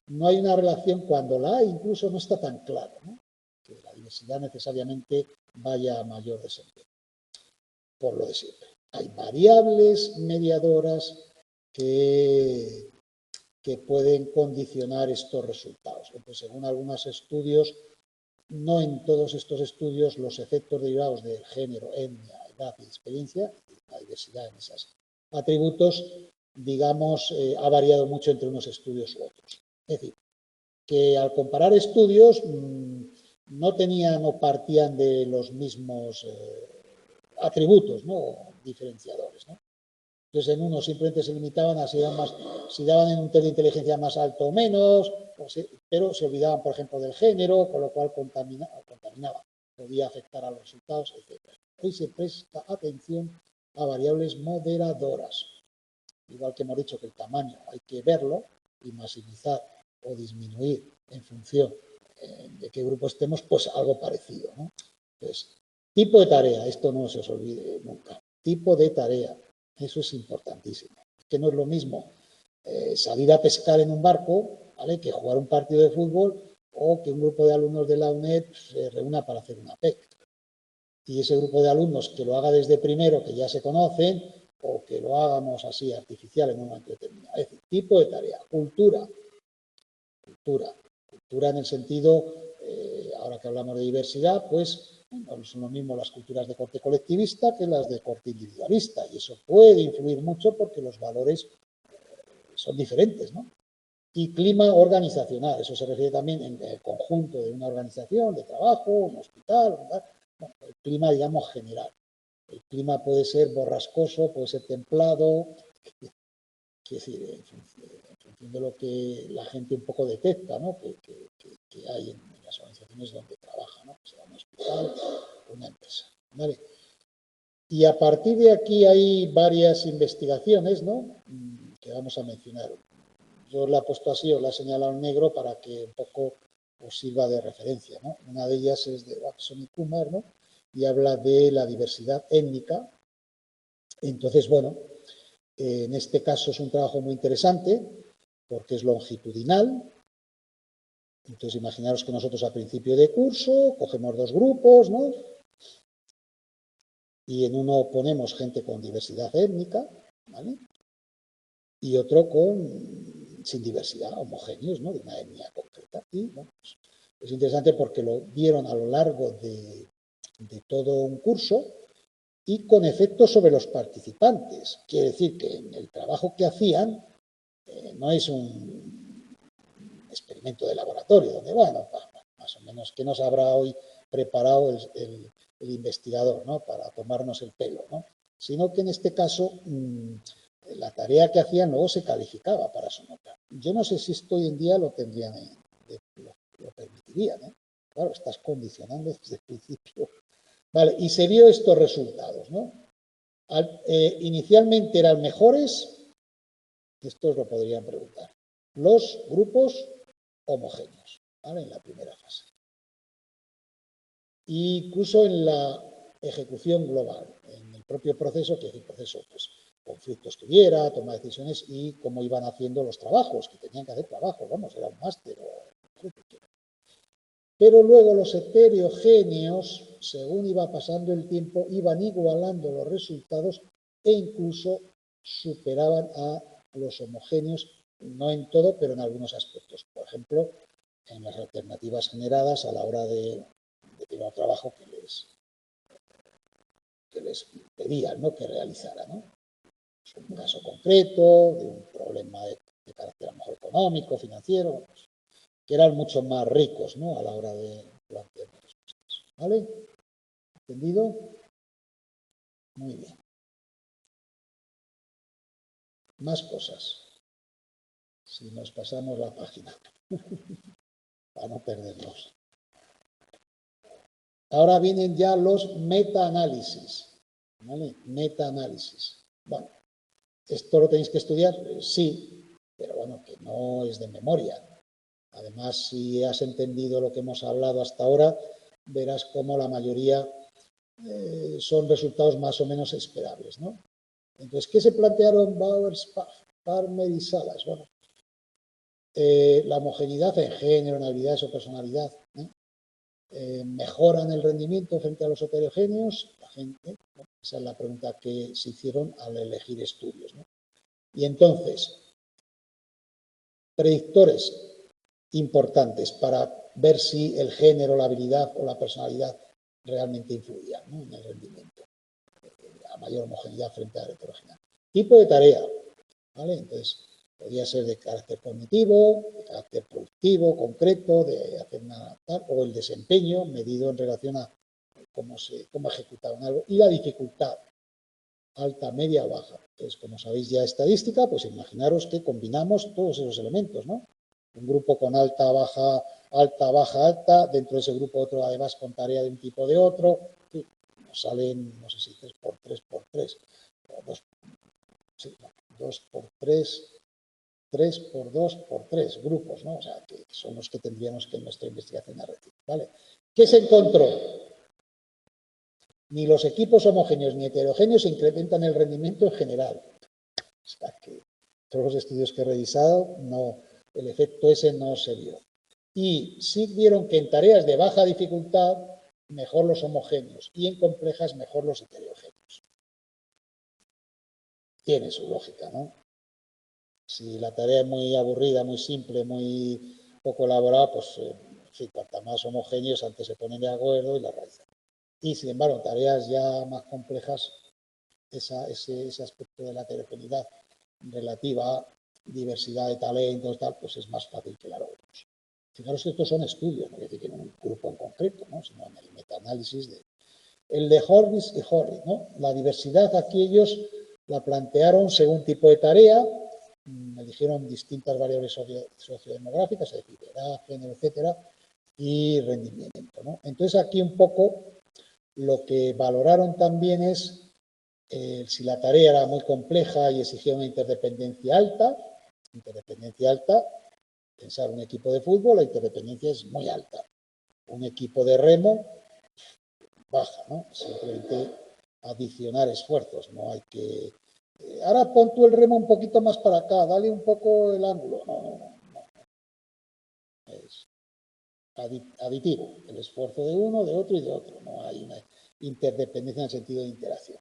no hay una relación, cuando la hay, incluso no está tan claro, ¿no?, que la diversidad necesariamente vaya a mayor desempeño. Por lo de siempre. Hay variables mediadoras que pueden condicionar estos resultados. Entonces, según algunos estudios, no en todos estos estudios los efectos derivados del género, etnia, edad y experiencia, la diversidad en esos atributos, digamos, ha variado mucho entre unos estudios u otros. Es decir, que al comparar estudios no tenían o partían de los mismos atributos, ¿no?, diferenciadores, ¿no? Entonces, en uno simplemente se limitaban a si daban en un test de inteligencia más alto o menos, pero se olvidaban, por ejemplo, del género, con lo cual contaminaba, podía afectar a los resultados, etc. Hoy se presta atención a variables moderadoras. Igual que hemos dicho que el tamaño hay que verlo y maximizar o disminuir en función de qué grupo estemos, pues algo parecido, ¿no? Entonces, tipo de tarea, esto no se os olvide nunca. Tipo de tarea, eso es importantísimo. Que no es lo mismo salir a pescar en un barco, ¿vale?, que jugar un partido de fútbol, o que un grupo de alumnos de la UNED se reúna para hacer una PEC. Y ese grupo de alumnos que lo haga desde primero, que ya se conocen, o que lo hagamos así artificial en un momento determinado. Es decir, tipo de tarea, cultura en el sentido ahora que hablamos de diversidad, pues no son lo mismo las culturas de corte colectivista que las de corte individualista, y eso puede influir mucho porque los valores son diferentes, ¿no? Y clima organizacional, eso se refiere también en el conjunto de una organización de trabajo, un hospital, bueno, el clima, digamos, general. El clima puede ser borrascoso, puede ser templado, quiero decir, en función de lo que la gente un poco detecta, ¿no? que hay en las organizaciones donde trabaja, ¿no? Sea un hospital o una empresa, ¿vale? Y a partir de aquí hay varias investigaciones, ¿no? Que vamos a mencionar. Yo la he puesto así, os la he señalado en negro para que un poco os sirva de referencia, ¿no? Una de ellas es de Watson y Kumar, ¿no? Y habla de la diversidad étnica. Entonces, bueno, en este caso es un trabajo muy interesante porque es longitudinal. Entonces, imaginaros que nosotros a principio de curso cogemos dos grupos, ¿no? Y en uno ponemos gente con diversidad étnica, ¿vale? Y otro sin diversidad, homogéneos, ¿no? De una etnia concreta. Y, bueno, pues, es interesante porque lo vieron a lo largo de todo un curso y con efectos sobre los participantes. Quiere decir que en el trabajo que hacían no es un experimento de laboratorio, donde, bueno, más o menos, ¿qué nos habrá hoy preparado el investigador, ¿no? Para tomarnos el pelo, ¿no? Sino que en este caso la tarea que hacían luego se calificaba para su nota. Yo no sé si esto hoy en día lo tendrían, lo permitirían, ¿eh? Claro, estás condicionando desde el principio. Vale, y se vio estos resultados, ¿no? Inicialmente eran mejores, estos lo podrían preguntar, los grupos homogéneos, ¿vale? En la primera fase. E incluso en la ejecución global, en el propio proceso, que es el proceso, pues, conflictos que hubiera, toma de decisiones y cómo iban haciendo los trabajos, que tenían que hacer trabajos, vamos, era un máster o pero luego los heterogéneos, según iba pasando el tiempo, iban igualando los resultados e incluso superaban a los homogéneos, no en todo, pero en algunos aspectos. Por ejemplo, en las alternativas generadas a la hora de tener un trabajo que les pedían, ¿no? Que realizaran, ¿no? Es un caso concreto de un problema de carácter a lo mejor económico, financiero, pues, que eran mucho más ricos, ¿no? A la hora de plantear respuestas. ¿Vale? ¿Entendido? Muy bien. Más cosas. Si nos pasamos la página. Para no perdernos. Ahora vienen ya los metaanálisis. ¿Vale? Metaanálisis. Bueno, ¿esto lo tenéis que estudiar? Sí, pero bueno, que no es de memoria. Además, si has entendido lo que hemos hablado hasta ahora, verás cómo la mayoría son resultados más o menos esperables, ¿no? Entonces, ¿qué se plantearon Bowers, Palmer y Salas? Bueno, la homogeneidad en género, en habilidades o personalidad, mejoran el rendimiento frente a los heterogéneos. La gente, bueno, esa es la pregunta que se hicieron al elegir estudios, ¿no? Y entonces, predictores importantes para ver si el género, la habilidad o la personalidad realmente influían, ¿no? En el rendimiento. A mayor homogeneidad frente a la heterogeneidad. Tipo de tarea, ¿vale? Entonces, podría ser de carácter cognitivo, de carácter productivo, concreto, de hacer una tal, o el desempeño medido en relación a cómo ejecutaron algo, y la dificultad, alta, media o baja. Entonces, como sabéis ya estadística, pues imaginaros que combinamos todos esos elementos, ¿no? Un grupo con alta, baja, alta, dentro de ese grupo otro además con tarea de un tipo de otro, sí, nos salen, no sé si 3x3x3, o 2x3, 3x2x3 grupos, ¿no? O sea, que son los que tendríamos que en nuestra investigación arreglar, ¿vale? ¿Qué se encontró? Ni los equipos homogéneos ni heterogéneos incrementan el rendimiento en general. O sea, que todos los estudios que he revisado, no, el efecto ese no se vio. Y sí vieron que en tareas de baja dificultad, mejor los homogéneos, y en complejas, mejor los heterogéneos. Tiene su lógica, ¿no? Si la tarea es muy aburrida, muy simple, muy poco elaborada, pues sí, cuanta más homogéneos antes se ponen de acuerdo y la realizan. Y, sin embargo, en tareas ya más complejas, ese aspecto de la heterogeneidad relativa a diversidad de talentos, tal, pues es más fácil que la logremos. Fijaros que estos son estudios, no quiere decir que en un grupo en concreto, ¿no? Sino en el metaanálisis de... El de Horvis y Horry, ¿no? La diversidad aquí ellos la plantearon según tipo de tarea, eligieron distintas variables sociodemográficas, es decir, edad, género, etcétera, y rendimiento, ¿no? Entonces aquí un poco lo que valoraron también es si la tarea era muy compleja y exigía una interdependencia alta, pensar un equipo de fútbol, la interdependencia es muy alta. Un equipo de remo, baja, ¿no? Simplemente adicionar esfuerzos, no hay que... ahora pon tú el remo un poquito más para acá, dale un poco el ángulo. No. Es aditivo, el esfuerzo de uno, de otro y de otro. No hay una interdependencia en el sentido de interacción.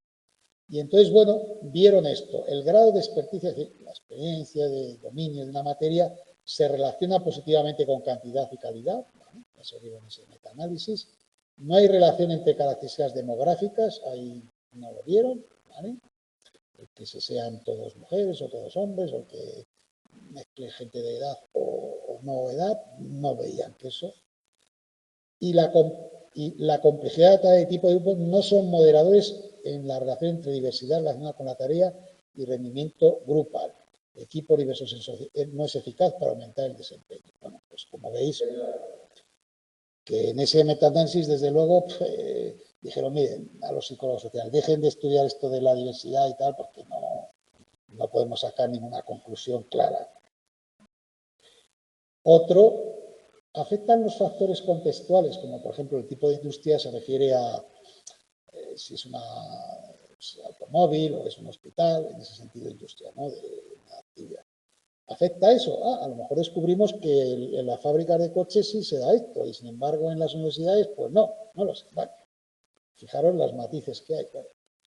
Y entonces, bueno, vieron esto, el grado de experticia, es decir, la experiencia de dominio de una materia se relaciona positivamente con cantidad y calidad, ¿vale? Eso vieron en ese metaanálisis. No hay relación entre características demográficas, ahí no lo vieron, ¿vale? Que sean todos mujeres o todos hombres, o que mezcle gente de edad o no edad, no veían que eso. Y la complejidad de tipo de grupo no son moderadores en la relación entre diversidad relacionada con la tarea y rendimiento grupal. Equipo diversos no es eficaz para aumentar el desempeño. Bueno, pues como veis, que en ese metaanálisis, desde luego, dijeron, miren, a los psicólogos sociales, dejen de estudiar esto de la diversidad y tal, porque no podemos sacar ninguna conclusión clara. Otro, afectan los factores contextuales, como por ejemplo el tipo de industria se refiere a si es un automóvil o es un hospital, en ese sentido industria, ¿no? De una actividad. ¿Afecta eso? A lo mejor descubrimos que en las fábricas de coches sí se da esto y sin embargo en las universidades pues no lo sé. Bueno, fijaros los matices que hay. Claro.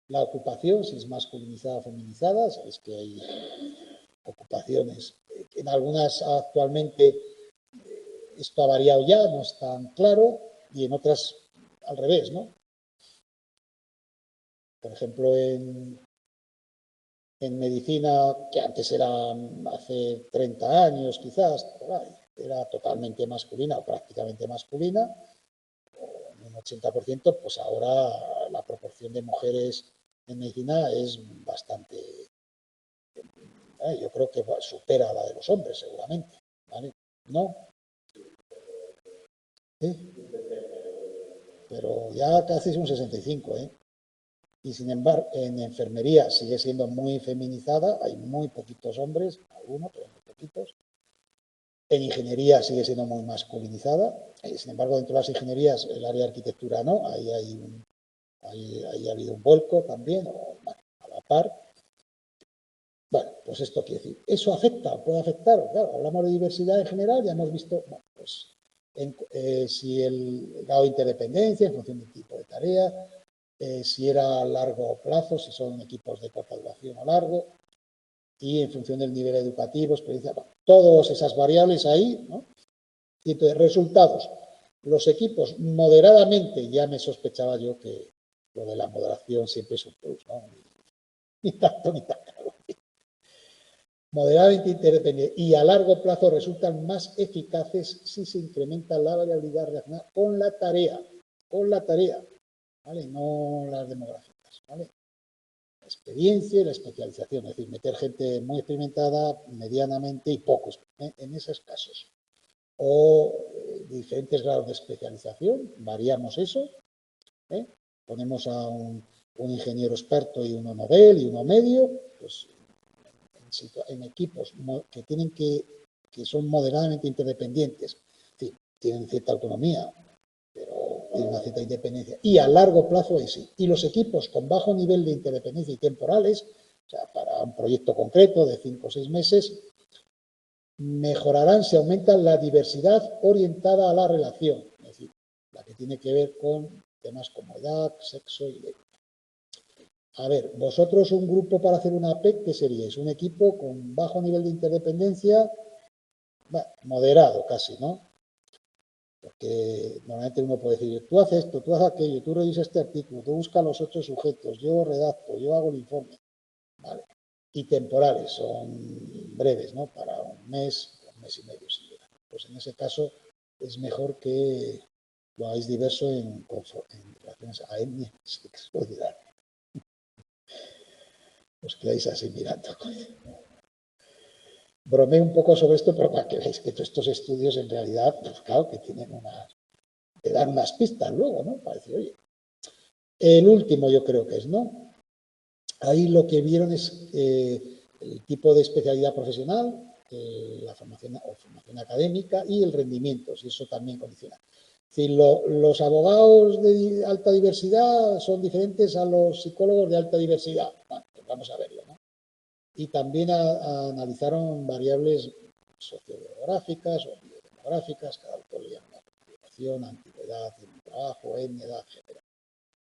La ocupación, si es masculinizada o feminizada, sabéis que hay ocupaciones, en algunas actualmente esto ha variado ya, no es tan claro, y en otras al revés, ¿no? Por ejemplo, en medicina, que antes era hace 30 años quizás, era totalmente masculina o prácticamente masculina, en un 80%, pues ahora la proporción de mujeres en medicina es bastante, yo creo que supera la de los hombres seguramente, ¿vale? ¿No? ¿Sí? Pero ya casi es un 65, ¿eh? Y sin embargo, en enfermería sigue siendo muy feminizada, hay muy poquitos hombres, algunos, pero muy poquitos. En ingeniería sigue siendo muy masculinizada, sin embargo, dentro de las ingenierías, el área de arquitectura no, ahí ha habido un vuelco también, o bueno, a la par. Bueno, pues esto quiere decir, ¿eso afecta? ¿Puede afectar? Claro, hablamos de diversidad en general, ya hemos visto, bueno, pues si el grado de interdependencia en función del tipo de tarea, si era a largo plazo, si son equipos de corta duración o largo, y en función del nivel educativo, experiencia, bueno, todas esas variables ahí, ¿no? Y entonces, resultados. Los equipos moderadamente, ya me sospechaba yo que lo de la moderación siempre es un plus, ¿no? Ni tanto ni tanto. Moderadamente interdependientes y a largo plazo resultan más eficaces si se incrementa la variabilidad relacionada con la tarea, ¿vale? No las demográficas, ¿vale? La experiencia y la especialización, es decir, meter gente muy experimentada, medianamente y pocos, en esos casos. O diferentes grados de especialización, variamos eso, ponemos a un ingeniero experto y uno novel y uno medio, pues en equipos que son moderadamente interdependientes, sí, tienen cierta autonomía, pero tienen una cierta independencia, y a largo plazo ahí sí. Y los equipos con bajo nivel de interdependencia y temporales, o sea, para un proyecto concreto de 5 o 6 meses, mejorarán si aumentan la diversidad orientada a la relación, es decir, la que tiene que ver con temas como edad, sexo y lengua. A ver, vosotros un grupo para hacer una PEC, ¿qué seríais? Un equipo con bajo nivel de interdependencia, bueno, moderado casi, ¿no? Porque normalmente uno puede decir, tú haces esto, tú haces aquello, tú revisas este artículo, tú buscas los 8 sujetos, yo redacto, yo hago el informe. ¿Vale? Y temporales, son breves, ¿no? Para un mes y medio, sin duda. Pues en ese caso es mejor que lo hagáis diverso en relaciones a etnia, sexualidad. Os quedáis así mirando. Bromeo un poco sobre esto, pero para que veáis que todos estos estudios en realidad, pues claro, que tienen te dan unas pistas luego, ¿no? Para decir, oye, el último yo creo que es, ¿no? Ahí lo que vieron es el tipo de especialidad profesional, la formación o formación académica y el rendimiento, si eso también condiciona. Es decir, los abogados de alta diversidad son diferentes a los psicólogos de alta diversidad. Bueno, pues vamos a verlo, ¿no? Y también analizaron variables sociodemográficas o biodemográficas, cada autor le llama una ocupación, antigüedad en el trabajo, etnia, edad, etc.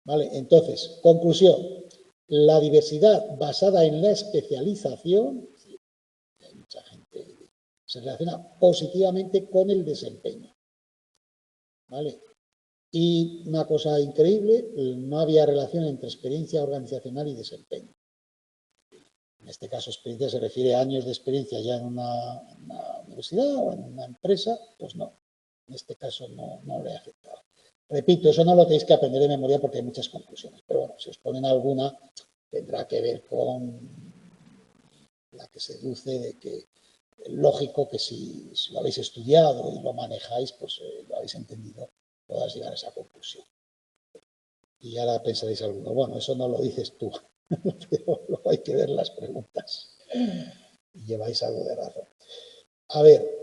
¿Vale? Entonces, conclusión, la diversidad basada en la especialización, hay mucha gente que se relaciona positivamente con el desempeño. ¿Vale? Y una cosa increíble, no había relación entre experiencia organizacional y desempeño. En este caso, experiencia se refiere a años de experiencia ya en una universidad o en una empresa, pues no. En este caso no le afectaba. Repito, eso no lo tenéis que aprender de memoria porque hay muchas conclusiones, pero bueno, si os ponen alguna, tendrá que ver con la que se deduce de que es lógico que si lo habéis estudiado y lo manejáis, pues lo habéis entendido, podáis llegar a esa conclusión. Y ahora pensaréis alguno, bueno, eso no lo dices tú, pero luego hay que ver las preguntas. Y lleváis algo de razón. A ver,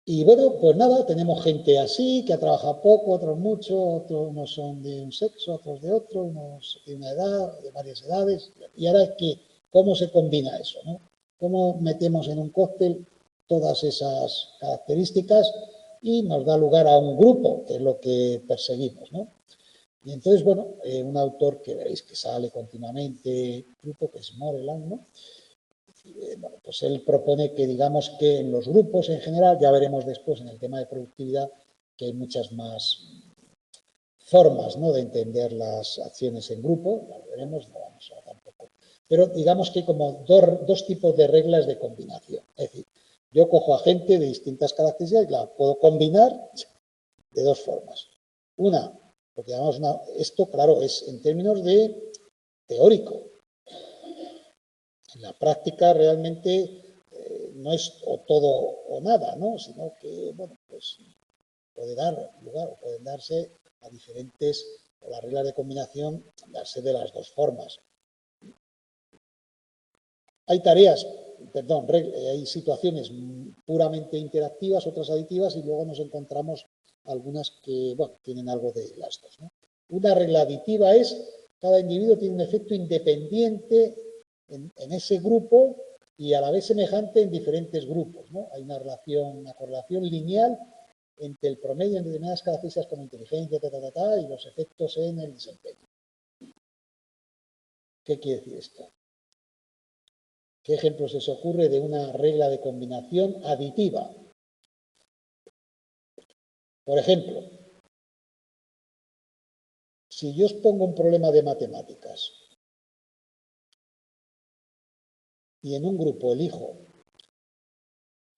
y bueno, pues nada, tenemos gente así, que ha trabajado poco, otros mucho, otros unos son de un sexo, otros de otro, unos de una edad, de varias edades. Y ahora es que, ¿cómo se combina eso, no? ¿Cómo metemos en un cóctel todas esas características y nos da lugar a un grupo, que es lo que perseguimos, ¿no? Y entonces, bueno, un autor que veréis que sale continuamente, grupo que es Moreland, ¿no? Bueno, pues él propone que digamos que en los grupos en general, ya veremos después en el tema de productividad, que hay muchas más formas, ¿no?, de entender las acciones en grupo, ya lo veremos, no vamos a tampoco. Pero digamos que hay como dos tipos de reglas de combinación. Es decir, yo cojo a gente de distintas características y la puedo combinar de dos formas. Una, lo que llamamos esto, claro, es en términos de teórico. En la práctica realmente no es o todo o nada, ¿no? Sino que, bueno, pues puede dar lugar o pueden darse a diferentes, o las reglas de combinación, darse de las dos formas. Hay tareas, perdón, hay situaciones puramente interactivas, otras aditivas, y luego nos encontramos algunas que, bueno, tienen algo de las dos, ¿no? Una regla aditiva es, cada individuo tiene un efecto independiente en ese grupo y a la vez semejante en diferentes grupos, ¿no? Hay una correlación lineal entre el promedio en determinadas características como inteligencia, y los efectos en el desempeño. ¿Qué quiere decir esto? ¿Qué ejemplo se os ocurre de una regla de combinación aditiva? Por ejemplo, si yo os pongo un problema de matemáticas y en un grupo elijo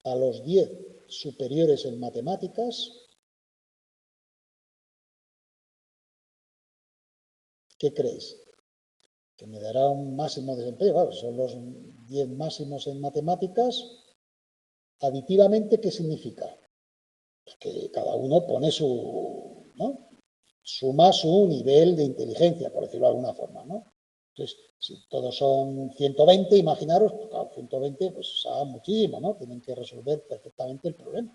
a los 10 superiores en matemáticas, ¿qué creéis? Que me dará un máximo desempeño. Claro, son los 10 máximos en matemáticas. Aditivamente, ¿qué significa? Pues que cada uno pone ¿no? Suma su nivel de inteligencia, por decirlo de alguna forma, ¿no? Entonces, si todos son 120, imaginaros, pues claro, 120 pues saben muchísimo, ¿no? Tienen que resolver perfectamente el problema.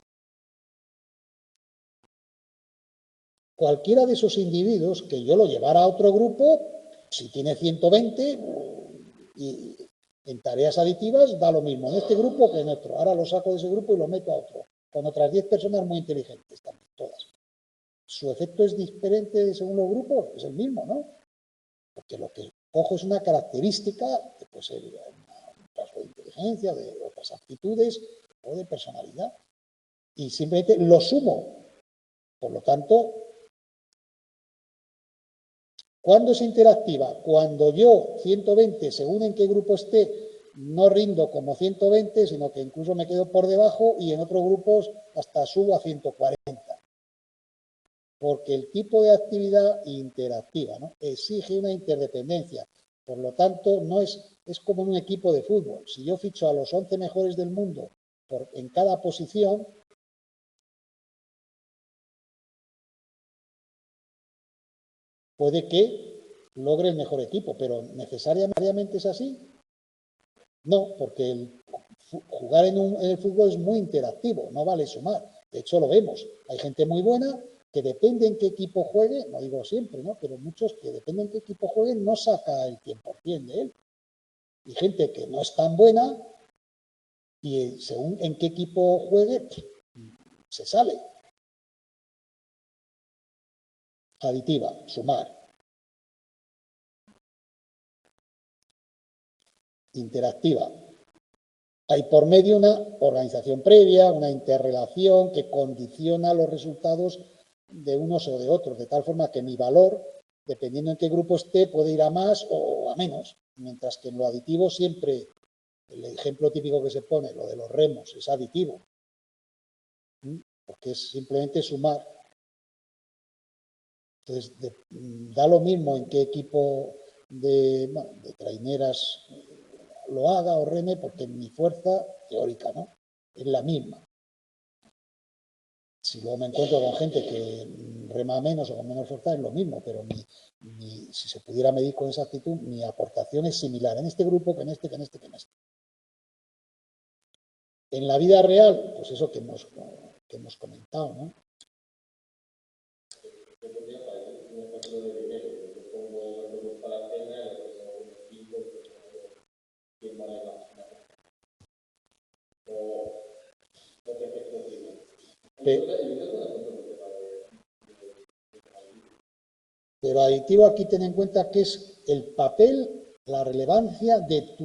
Cualquiera de esos individuos que yo lo llevara a otro grupo, si tiene 120 y en tareas aditivas da lo mismo en este grupo que en otro. Ahora lo saco de ese grupo y lo meto a otro, con otras 10 personas muy inteligentes también, todas. ¿Su efecto es diferente según los grupos? Es el mismo, ¿no? Porque lo que cojo es una característica, que puede ser un rasgo de inteligencia, de otras aptitudes o de personalidad, y simplemente lo sumo. Por lo tanto, ¿cuándo es interactiva? Cuando yo, 120, según en qué grupo esté, no rindo como 120, sino que incluso me quedo por debajo y en otros grupos hasta subo a 140. Porque el tipo de actividad interactiva, ¿no?, exige una interdependencia. Por lo tanto, no es como en un equipo de fútbol. Si yo ficho a los 11 mejores del mundo en cada posición, puede que logre el mejor equipo, pero ¿necesariamente es así? No, porque jugar en el fútbol es muy interactivo, no vale sumar. De hecho, lo vemos. Hay gente muy buena que depende en qué equipo juegue, no digo siempre, ¿no?, pero muchos que depende en qué equipo juegue no saca el 100% de él. Y gente que no es tan buena y según en qué equipo juegue, se sale. Aditiva, sumar. Interactiva. Hay por medio una organización previa, una interrelación que condiciona los resultados de unos o de otros, de tal forma que mi valor, dependiendo en qué grupo esté, puede ir a más o a menos, mientras que en lo aditivo siempre, el ejemplo típico que se pone, lo de los remos, es aditivo, porque es simplemente sumar. Entonces, da lo mismo en qué equipo de traineras lo haga o reme, porque mi fuerza teórica, ¿no?, es la misma. Si luego me encuentro con gente que rema menos o con menos fuerza, es lo mismo, pero si se pudiera medir con exactitud, mi aportación es similar en este grupo que en este, que en este, que en este. En la vida real, pues eso que hemos comentado, ¿no? Pero aditivo aquí ten en cuenta que es el papel, la relevancia de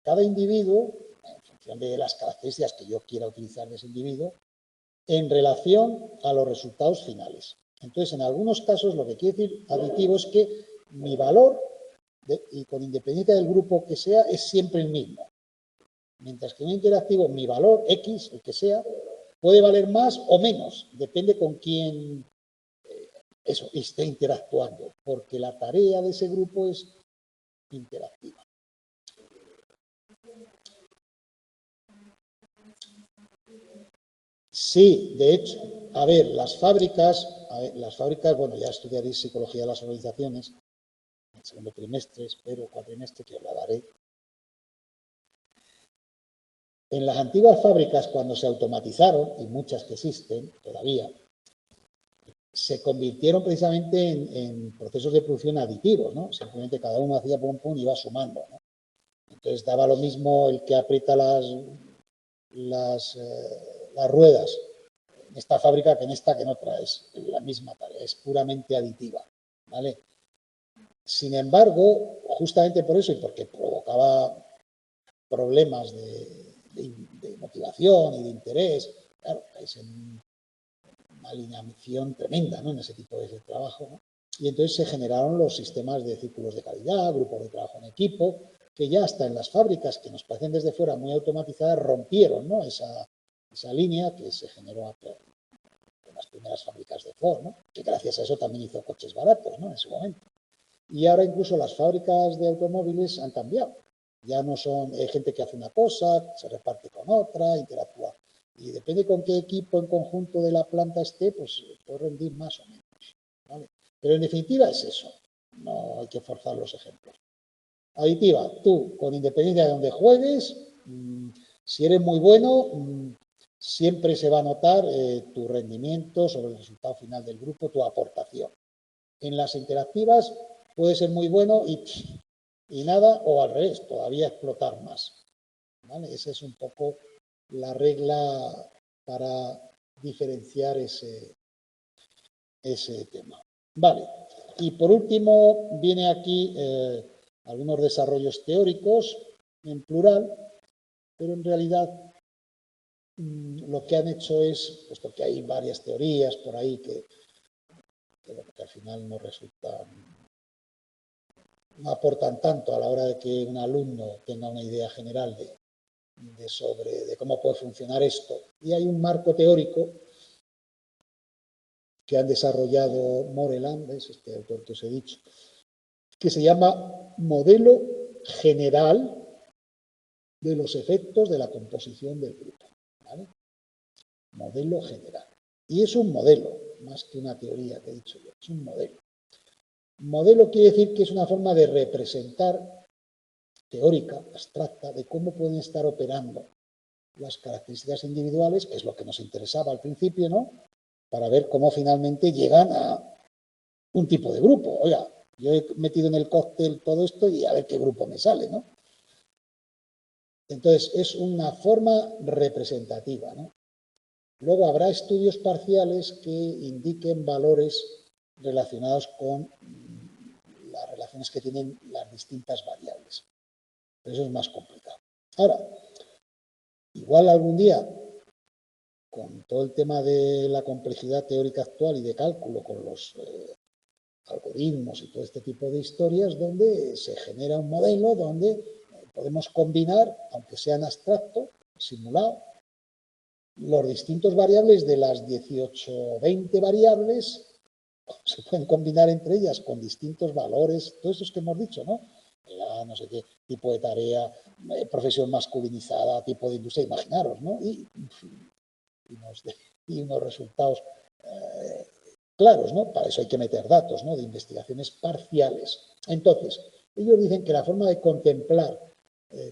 cada individuo, en función de las características que yo quiera utilizar de ese individuo, en relación a los resultados finales. Entonces, en algunos casos, lo que quiere decir aditivo es que mi valor, y con independencia del grupo que sea, es siempre el mismo. Mientras que en un interactivo, mi valor, X, el que sea, puede valer más o menos, depende con quién esté interactuando, porque la tarea de ese grupo es interactiva. Sí, de hecho, a ver, las fábricas, bueno, ya estudiaréis psicología de las organizaciones, en el segundo trimestre, espero, cuatrimestre, que os la daré. En las antiguas fábricas, cuando se automatizaron, y muchas que existen todavía, se convirtieron precisamente en procesos de producción aditivos, ¿no? Simplemente cada uno hacía pum pum y iba sumando, ¿no? Entonces daba lo mismo el que aprieta las ruedas en esta fábrica que en esta, que en otra. Es la misma tarea, es puramente aditiva, ¿vale? Sin embargo, justamente por eso y porque provocaba problemas de motivación y de interés, claro, es una alineación tremenda, ¿no?, en ese tipo de trabajo, ¿no? Y entonces se generaron los sistemas de círculos de calidad, grupos de trabajo en equipo, que ya hasta en las fábricas que nos parecen desde fuera muy automatizadas rompieron, ¿no?, esa línea que se generó en las primeras fábricas de Ford, ¿no?, que gracias a eso también hizo coches baratos, ¿no?, en ese momento. Y ahora incluso las fábricas de automóviles han cambiado. Ya no son gente que hace una cosa, se reparte con otra, interactúa. Y depende con qué equipo en conjunto de la planta esté, pues puede rendir más o menos, ¿vale? Pero en definitiva es eso. No hay que forzar los ejemplos. Aditiva, tú, con independencia de donde juegues, si eres muy bueno, siempre se va a notar tu rendimiento sobre el resultado final del grupo, tu aportación. En las interactivas puede ser muy bueno y nada, o al revés, todavía explotar más, ¿vale? Esa es un poco la regla para diferenciar ese tema. Vale, y por último viene aquí algunos desarrollos teóricos en plural, pero en realidad lo que han hecho es, puesto que hay varias teorías por ahí que al final no aportan tanto a la hora de que un alumno tenga una idea general de cómo puede funcionar esto. Y hay un marco teórico que han desarrollado Moreland, ¿ves? Este autor que os he dicho, que se llama Modelo General de los efectos de la composición del grupo. ¿Vale? Modelo general. Y es un modelo, más que una teoría que he dicho yo, es un modelo. Modelo quiere decir que es una forma de representar teórica, abstracta, de cómo pueden estar operando las características individuales, que es lo que nos interesaba al principio, ¿no? Para ver cómo finalmente llegan a un tipo de grupo. Oiga, yo he metido en el cóctel todo esto y a ver qué grupo me sale, ¿no? Entonces, es una forma representativa, ¿no? Luego habrá estudios parciales que indiquen valores relacionados con las relaciones que tienen las distintas variables. Eso es más complicado. Ahora, igual algún día, con todo el tema de la complejidad teórica actual y de cálculo, con los algoritmos y todo este tipo de historias, donde se genera un modelo donde podemos combinar, aunque sean abstracto, simulado, los distintos variables de las 18 o 20 variables se pueden combinar entre ellas con distintos valores, todos esos que hemos dicho, ¿no? No sé qué tipo de tarea, profesión masculinizada, tipo de industria, imaginaros, ¿no? Y unos resultados claros, ¿no? Para eso hay que meter datos, ¿no? De investigaciones parciales. Entonces, ellos dicen que la forma de contemplar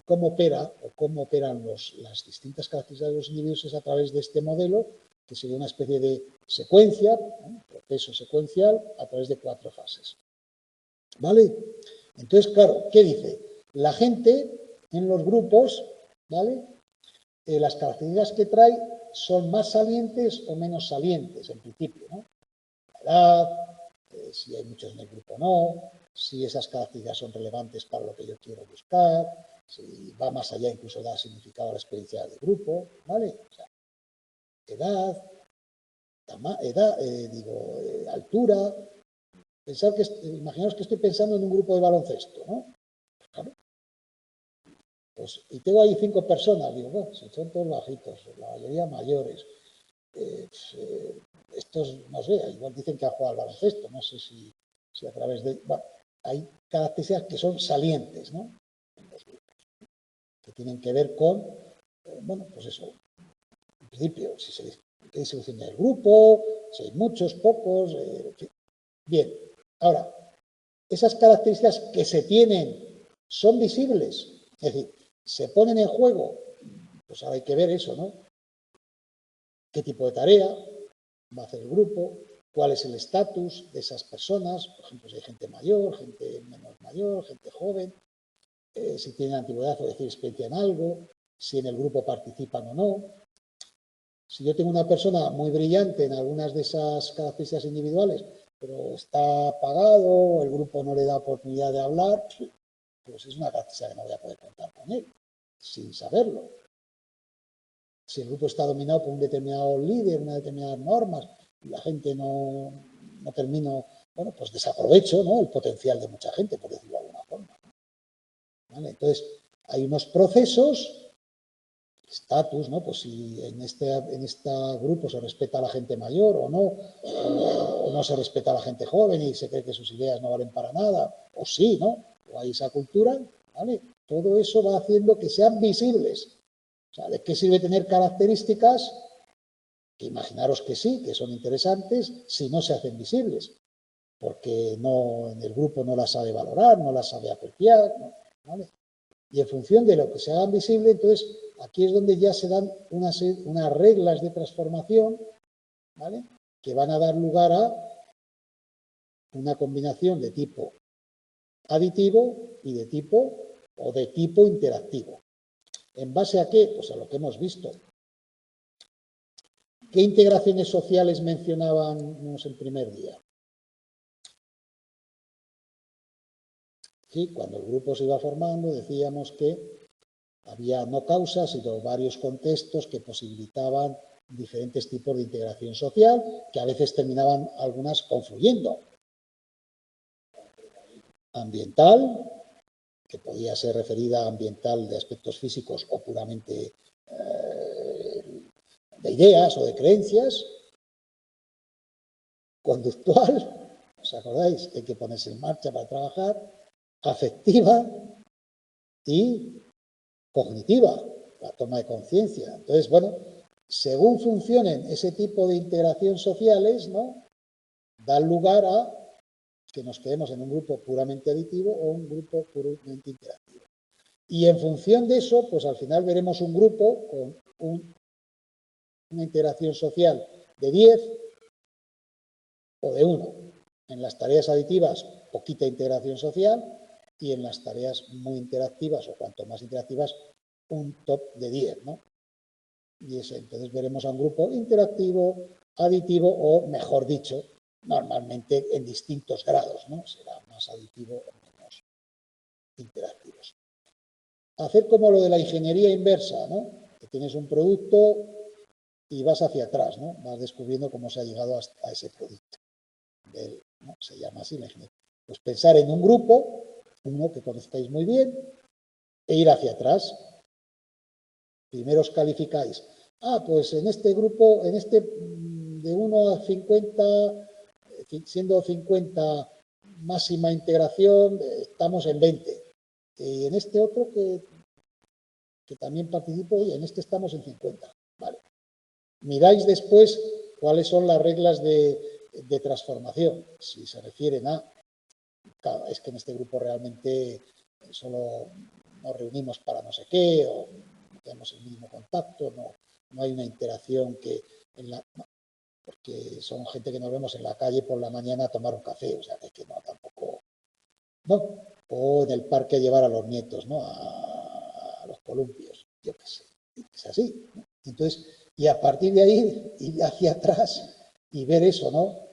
cómo opera o cómo operan las distintas características de los individuos es a través de este modelo, que sería una especie de secuencia, ¿no? Proceso secuencial a través de 4 fases. ¿Vale? Entonces, claro, ¿qué dice? La gente en los grupos, ¿vale? Las características que trae son más salientes o menos salientes, en principio, ¿no? La edad, si hay muchos en el grupo o no, si esas características son relevantes para lo que yo quiero buscar, si va más allá incluso de dar significado a la experiencia de grupo, ¿vale? O sea, edad, altura. Pensar que, imaginaos que estoy pensando en un grupo de baloncesto, ¿no? Claro. Pues, y tengo ahí 5 personas, digo, bueno, si son todos bajitos, la mayoría mayores. Estos, no sé, igual dicen que han jugado al baloncesto, no sé si a través de... Bueno, hay características que son salientes, ¿no? En los grupos, que tienen que ver con, bueno, pues eso, en principio, si se qué distribución del grupo, si hay muchos, pocos, en fin. Bien, ahora, esas características que se tienen son visibles, es decir, se ponen en juego, pues ahora hay que ver eso, ¿no? ¿Qué tipo de tarea va a hacer el grupo? ¿Cuál es el estatus de esas personas? Por ejemplo, si hay gente mayor, gente menos mayor, gente joven, si tienen antigüedad o decir experiencia en algo, si en el grupo participan o no. Si yo tengo una persona muy brillante en algunas de esas características individuales, pero está apagado, el grupo no le da oportunidad de hablar, pues es una característica que no voy a poder contar con él, sin saberlo. Si el grupo está dominado por un determinado líder, unas determinadas normas, y la gente no termino, bueno, pues desaprovecho, ¿no? El potencial de mucha gente, por decirlo de alguna forma. ¿Vale? Entonces, hay unos procesos, estatus, ¿no? Pues si en este grupo se respeta a la gente mayor o no se respeta a la gente joven y se cree que sus ideas no valen para nada, o sí, ¿no? O hay esa cultura, ¿vale? Todo eso va haciendo que sean visibles. O sea, ¿de qué sirve tener características? Que imaginaros que sí, que son interesantes, si no se hacen visibles, porque en el grupo no las sabe valorar, no las sabe apreciar, ¿vale? Y en función de lo que se hagan visible, entonces aquí es donde ya se dan unas reglas de transformación, ¿vale? Que van a dar lugar a una combinación de tipo aditivo y de tipo interactivo. ¿En base a qué? Pues a lo que hemos visto. ¿Qué integraciones sociales mencionábamos el primer día? Sí, cuando el grupo se iba formando decíamos que Había no causas, sino varios contextos que posibilitaban diferentes tipos de integración social, que a veces terminaban algunas confluyendo. Ambiental, que podía ser referida a ambiental de aspectos físicos o puramente de ideas o de creencias. Conductual, ¿os acordáis? Hay que ponerse en marcha para trabajar. Afectiva y cognitiva, la toma de conciencia. Entonces, bueno, según funcionen ese tipo de integración sociales, ¿no?, dan lugar a que nos quedemos en un grupo puramente aditivo o un grupo puramente interactivo. Y en función de eso, pues al final veremos un grupo con una integración social de 10 o de 1. En las tareas aditivas, poquita integración social, y en las tareas muy interactivas, o cuanto más interactivas, un top de 10, ¿no? Y entonces veremos a un grupo interactivo, aditivo, o mejor dicho, normalmente en distintos grados, ¿no? Será más aditivo o menos interactivos. Hacer como lo de la ingeniería inversa, ¿no? Que tienes un producto y vas hacia atrás, ¿no? Vas descubriendo cómo se ha llegado a ese producto. ¿No? Se llama así la ingeniería. Pues pensar en un grupo, uno que conozcáis muy bien, e ir hacia atrás. Primero os calificáis. Pues en este grupo, en este de 1 a 50, siendo 50 máxima integración, estamos en 20. Y en este otro que también participo, y en este estamos en 50. Vale. Miráis después cuáles son las reglas de transformación. Si se refieren a, claro, es que en este grupo realmente solo nos reunimos para no sé qué, o tenemos el mismo contacto, no hay una interacción porque son gente que nos vemos en la calle por la mañana a tomar un café, o sea, que no, tampoco, no, o en el parque a llevar a los nietos, ¿no?, a los columpios, yo qué sé, es así, ¿no? Entonces, y a partir de ahí, ir hacia atrás y ver eso, ¿no?,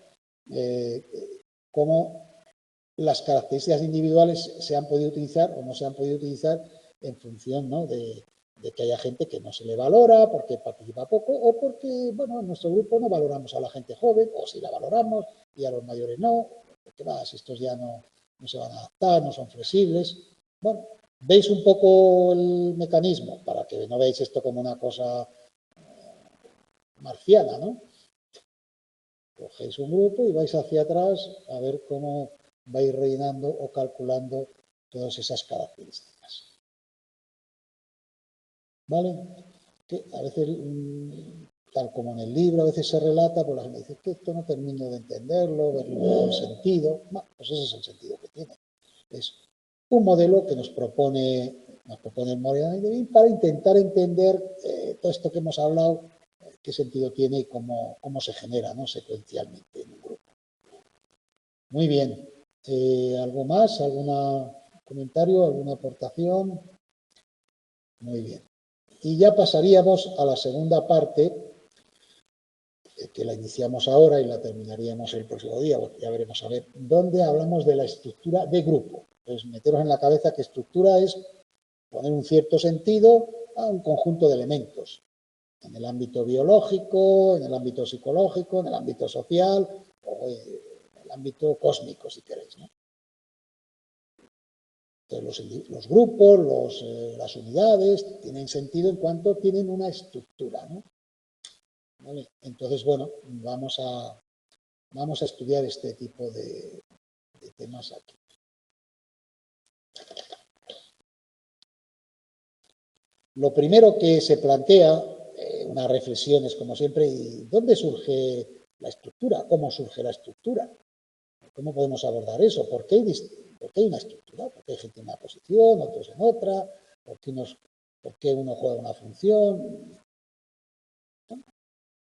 cómo las características individuales se han podido utilizar o no se han podido utilizar en función, ¿no?, de que haya gente que no se le valora porque participa poco, o porque, bueno, en nuestro grupo no valoramos a la gente joven, o si la valoramos y a los mayores no, porque si estos ya no se van a adaptar, no son flexibles. Bueno, veis un poco el mecanismo para que no veáis esto como una cosa marciana, ¿no? Cogéis un grupo y vais hacia atrás a ver cómo vais rellenando o calculando todas esas características. ¿Vale? Que a veces, tal como en el libro, a veces se relata, pues la gente dice que esto no termino de entenderlo, verlo con sentido. Bueno, pues ese es el sentido que tiene. Es un modelo que nos propone el Moreland y para intentar entender todo esto que hemos hablado, qué sentido tiene y cómo se genera, ¿no?, secuencialmente en un grupo. Muy bien. ¿Algo más? ¿Algún comentario? ¿Alguna aportación? Muy bien. Y ya pasaríamos a la segunda parte, que la iniciamos ahora y la terminaríamos el próximo día, porque ya veremos a ver, donde hablamos de la estructura de grupo. Entonces, meteros en la cabeza que estructura es poner un cierto sentido a un conjunto de elementos, en el ámbito biológico, en el ámbito psicológico, en el ámbito social o en el ámbito cósmico, si queréis, ¿no? Entonces, los grupos, las unidades tienen sentido en cuanto tienen una estructura, ¿no? ¿Vale? Entonces, bueno, vamos a estudiar este tipo de temas aquí. Lo primero que se plantea, una reflexión es como siempre, ¿y dónde surge la estructura? ¿Cómo surge la estructura? ¿Cómo podemos abordar eso? ¿Por qué hay una estructura? ¿Por qué hay gente en una posición, otros en otra? ¿Por qué uno juega una función? ¿No?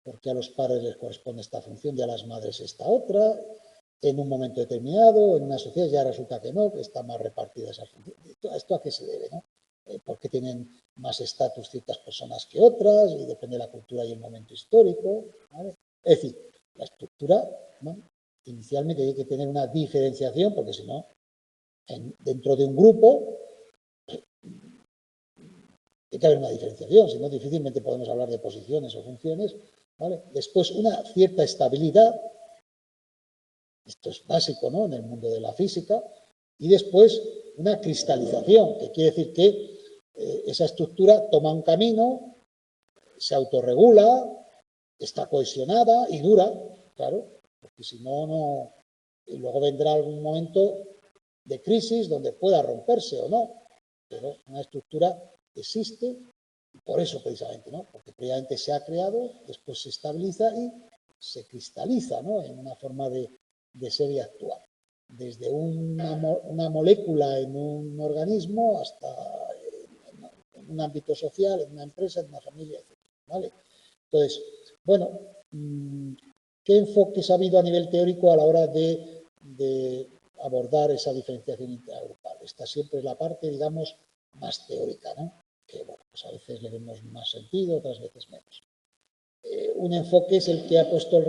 ¿Por qué a los padres les corresponde esta función y a las madres esta otra? En un momento determinado, en una sociedad ya resulta que no, que está más repartida esa función. ¿Esto a qué se debe, no? ¿Por qué tienen más estatus ciertas personas que otras? Y depende de la cultura y el momento histórico, ¿vale? Es decir, la estructura, ¿no?, inicialmente hay que tener una diferenciación, porque si no, dentro de un grupo Tiene que haber una diferenciación, si no difícilmente podemos hablar de posiciones o funciones, ¿vale? Después una cierta estabilidad, esto es básico, ¿no?, en el mundo de la física, y después una cristalización, que quiere decir que esa estructura toma un camino, se autorregula, está cohesionada y dura, claro, porque si no, no. Y luego vendrá algún momento de crisis donde pueda romperse o no, pero una estructura existe, por eso precisamente, ¿no? Porque previamente se ha creado, después se estabiliza y se cristaliza, ¿no?, en una forma de ser y actuar. Desde una molécula en un organismo hasta en un ámbito social, en una empresa, en una familia, etc. ¿Vale? Entonces, bueno, ¿qué enfoques ha habido a nivel teórico a la hora de abordar esa diferenciación intragrupal? Esta siempre es la parte, digamos, más teórica, ¿no? Que, bueno, pues a veces le vemos más sentido, otras veces menos. Un enfoque es el que ha puesto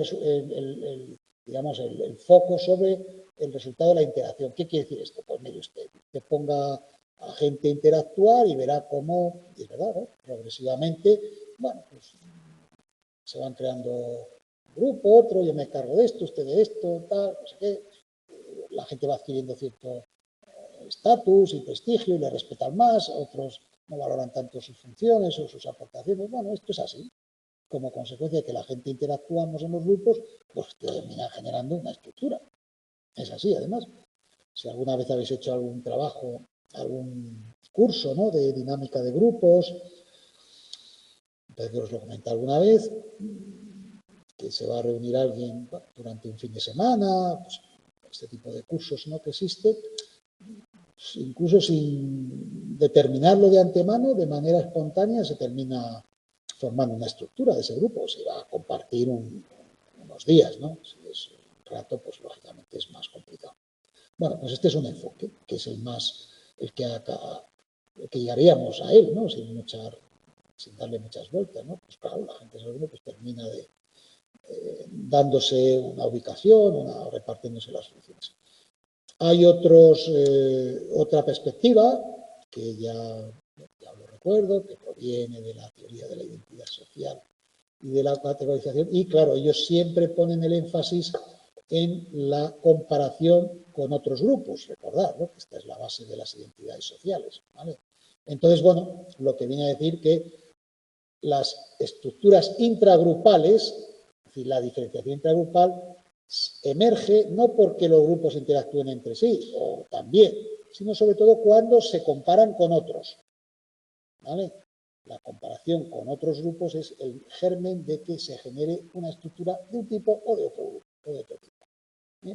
digamos, el foco sobre el resultado de la interacción. ¿Qué quiere decir esto? Pues mire usted ponga a gente a interactuar y verá cómo, y es verdad, ¿no?, progresivamente, bueno, pues se van creando un grupo, otro, yo me cargo de esto, usted de esto, tal, no sé qué. La gente va adquiriendo cierto estatus y prestigio y le respetan más, otros no valoran tanto sus funciones o sus aportaciones. Bueno, esto es así. Como consecuencia de que la gente interactuamos en los grupos, pues termina generando una estructura. Es así, además. Si alguna vez habéis hecho algún trabajo, algún curso, ¿no?, de dinámica de grupos, os lo comenté alguna vez, que se va a reunir alguien durante un fin de semana, pues este tipo de cursos, ¿no?, que existe, pues incluso sin determinarlo de antemano, de manera espontánea se termina formando una estructura de ese grupo, se va a compartir unos días, ¿no? Si es un rato, pues lógicamente es más complicado. Bueno, pues este es un enfoque, que es el que llegaríamos a él, ¿no?, sin darle muchas vueltas, ¿no? Pues claro, la gente sobre pues termina dándose una ubicación, repartiéndose las funciones. Hay otra perspectiva, que ya lo recuerdo, que proviene de la teoría de la identidad social y de la categorización, y claro, ellos siempre ponen el énfasis en la comparación con otros grupos. Recordad, ¿no?, que esta es la base de las identidades sociales, ¿vale? Entonces, bueno, lo que viene a decir que las estructuras intragrupales, es decir, la diferenciación intragrupal, emerge no porque los grupos interactúen entre sí, o también, sino sobre todo cuando se comparan con otros, ¿vale? La comparación con otros grupos es el germen de que se genere una estructura de un tipo o de otro grupo, o de otro tipo.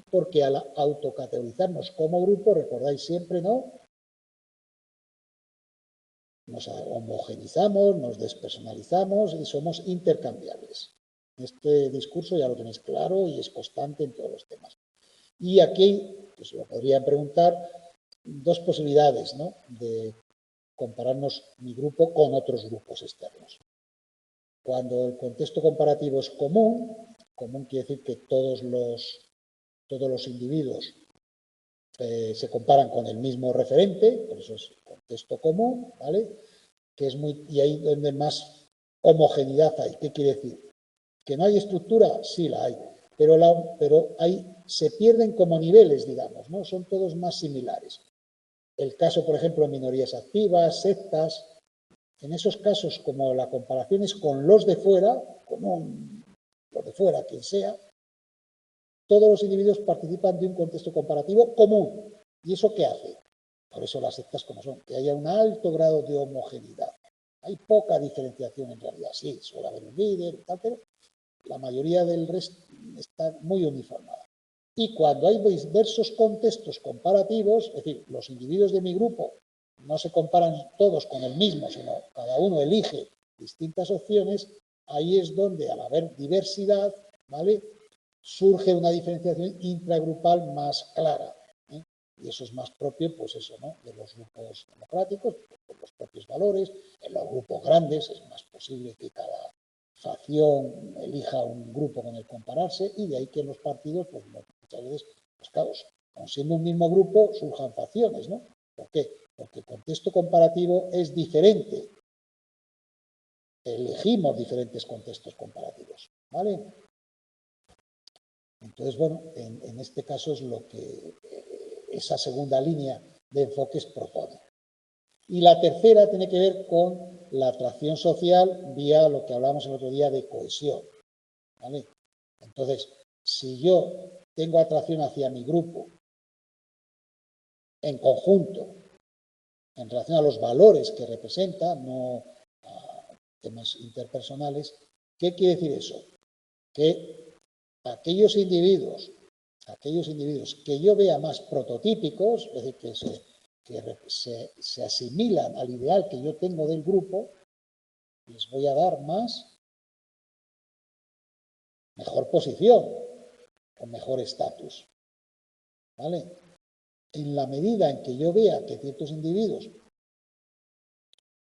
Porque al autocategorizarnos como grupo, recordáis siempre, ¿no?, nos homogenizamos, nos despersonalizamos y somos intercambiables. Este discurso ya lo tenéis claro y es constante en todos los temas. Y aquí, pues lo podrían preguntar, dos posibilidades, ¿no?, de compararnos mi grupo con otros grupos externos. Cuando el contexto comparativo es común quiere decir que todos los individuos se comparan con el mismo referente, por eso es contexto común, ¿vale? Y ahí donde más homogeneidad hay. ¿Qué quiere decir? ¿Que no hay estructura? Sí la hay, pero ahí se pierden como niveles, digamos, ¿no? Son todos más similares. El caso, por ejemplo, de minorías activas, sectas, en esos casos, como la comparación es con los de fuera, los de fuera, quien sea, todos los individuos participan de un contexto comparativo común. ¿Y eso qué hace? Por eso las sectas como son, que haya un alto grado de homogeneidad. Hay poca diferenciación en realidad, sí, suele haber un líder y tal, pero la mayoría del resto está muy uniformada. Y cuando hay diversos contextos comparativos, es decir, los individuos de mi grupo no se comparan todos con el mismo, sino cada uno elige distintas opciones, ahí es donde al haber diversidad, ¿vale?, surge una diferenciación intragrupal más clara, ¿eh? Y eso es más propio, pues eso, ¿no?, de los grupos democráticos, por los propios valores. En los grupos grandes es más posible que cada facción elija un grupo con el compararse, y de ahí que en los partidos, pues muchas veces, pues claro, siendo un mismo grupo, surjan facciones, ¿no? ¿Por qué? Porque el contexto comparativo es diferente elegimos diferentes contextos comparativos, ¿vale? Entonces, bueno, en este caso es lo que esa segunda línea de enfoques propone. Y la tercera tiene que ver con la atracción social vía lo que hablamos el otro día de cohesión, ¿vale? Entonces, si yo tengo atracción hacia mi grupo en conjunto, en relación a los valores que representa, no a temas interpersonales, ¿qué quiere decir eso? Que aquellos individuos que yo vea más prototípicos, es decir, que se asimilan al ideal que yo tengo del grupo, les voy a dar mejor posición o mejor estatus, ¿vale? En la medida en que yo vea que ciertos individuos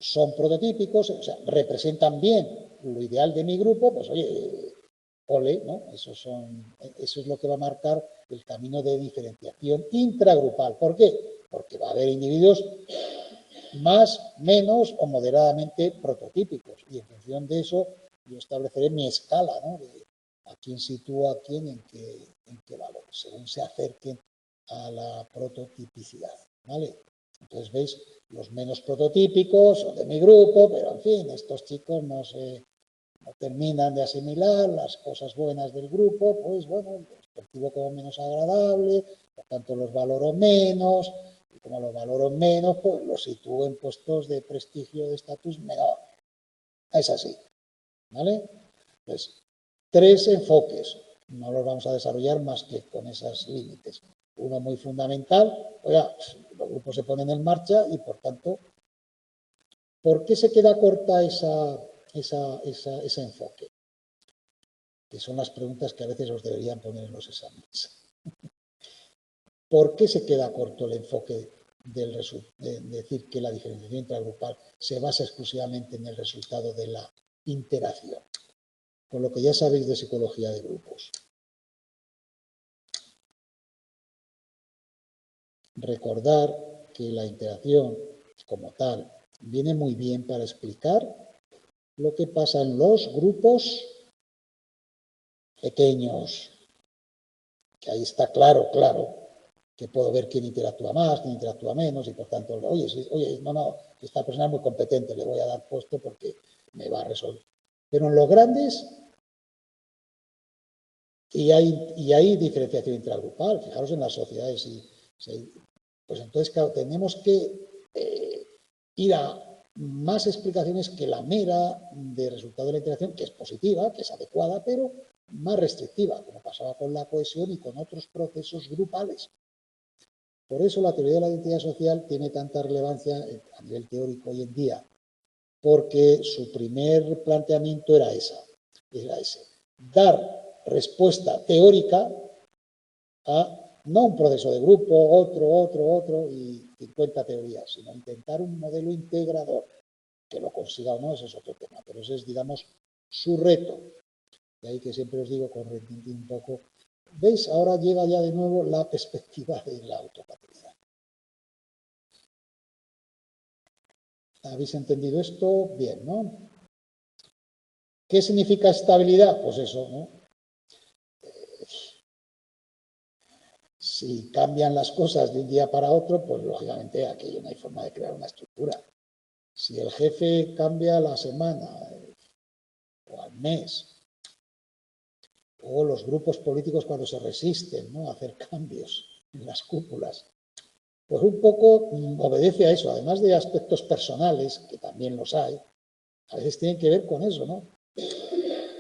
son prototípicos, o sea, representan bien lo ideal de mi grupo, pues oye, ole, ¿no? Eso es lo que va a marcar el camino de diferenciación intragrupal. ¿Por qué? Porque va a haber individuos más, menos o moderadamente prototípicos. Y en función de eso, yo estableceré mi escala, ¿no? De a quién sitúo a quién en qué valor, según se acerquen a la prototipicidad, ¿vale? Entonces, veis, los menos prototípicos son de mi grupo, pero en fin, estos chicos no terminan de asimilar las cosas buenas del grupo, pues bueno, los percibo como menos agradable, por tanto los valoro menos, y como los valoro menos, pues los sitúo en puestos de prestigio, de estatus menor. Es así, ¿vale? Pues 3 enfoques, no los vamos a desarrollar más que con esos límites. Uno muy fundamental, oiga, los grupos se ponen en marcha y por tanto, ¿por qué se queda corta ese enfoque? Que son las preguntas que a veces os deberían poner en los exámenes. ¿Por qué se queda corto el enfoque de decir que la diferenciación intragrupal se basa exclusivamente en el resultado de la interacción? Con lo que ya sabéis de psicología de grupos. Recordar que la interacción como tal viene muy bien para explicar lo que pasa en los grupos pequeños, que ahí está claro, que puedo ver quién interactúa más, quién interactúa menos, y por tanto, oye, no, esta persona es muy competente, le voy a dar puesto porque me va a resolver. Pero en los grandes, y hay diferenciación intragrupal, fijaros en las sociedades, pues entonces, claro, tenemos que ir a más explicaciones que la mera de resultado de la interacción, que es positiva, que es adecuada, pero más restrictiva, como pasaba con la cohesión y con otros procesos grupales. Por eso la teoría de la identidad social tiene tanta relevancia a nivel teórico hoy en día, porque su primer planteamiento era ese, dar respuesta teórica a no un proceso de grupo, otro y 50 teorías, sino intentar un modelo integrador. Que lo consiga o no, ese es otro tema, pero ese es, digamos, su reto. De ahí que siempre os digo con retintín un poco, ¿veis? Ahora llega ya de nuevo la perspectiva de la autopatría. ¿Habéis entendido esto? Bien, ¿no? ¿Qué significa estabilidad? Pues eso, ¿no? Si cambian las cosas de un día para otro, pues lógicamente aquello no hay forma de crear una estructura. Si el jefe cambia la semana o al mes, o los grupos políticos cuando se resisten, ¿no?, a hacer cambios en las cúpulas, pues un poco obedece a eso, además de aspectos personales, que también los hay, a veces tienen que ver con eso, ¿no?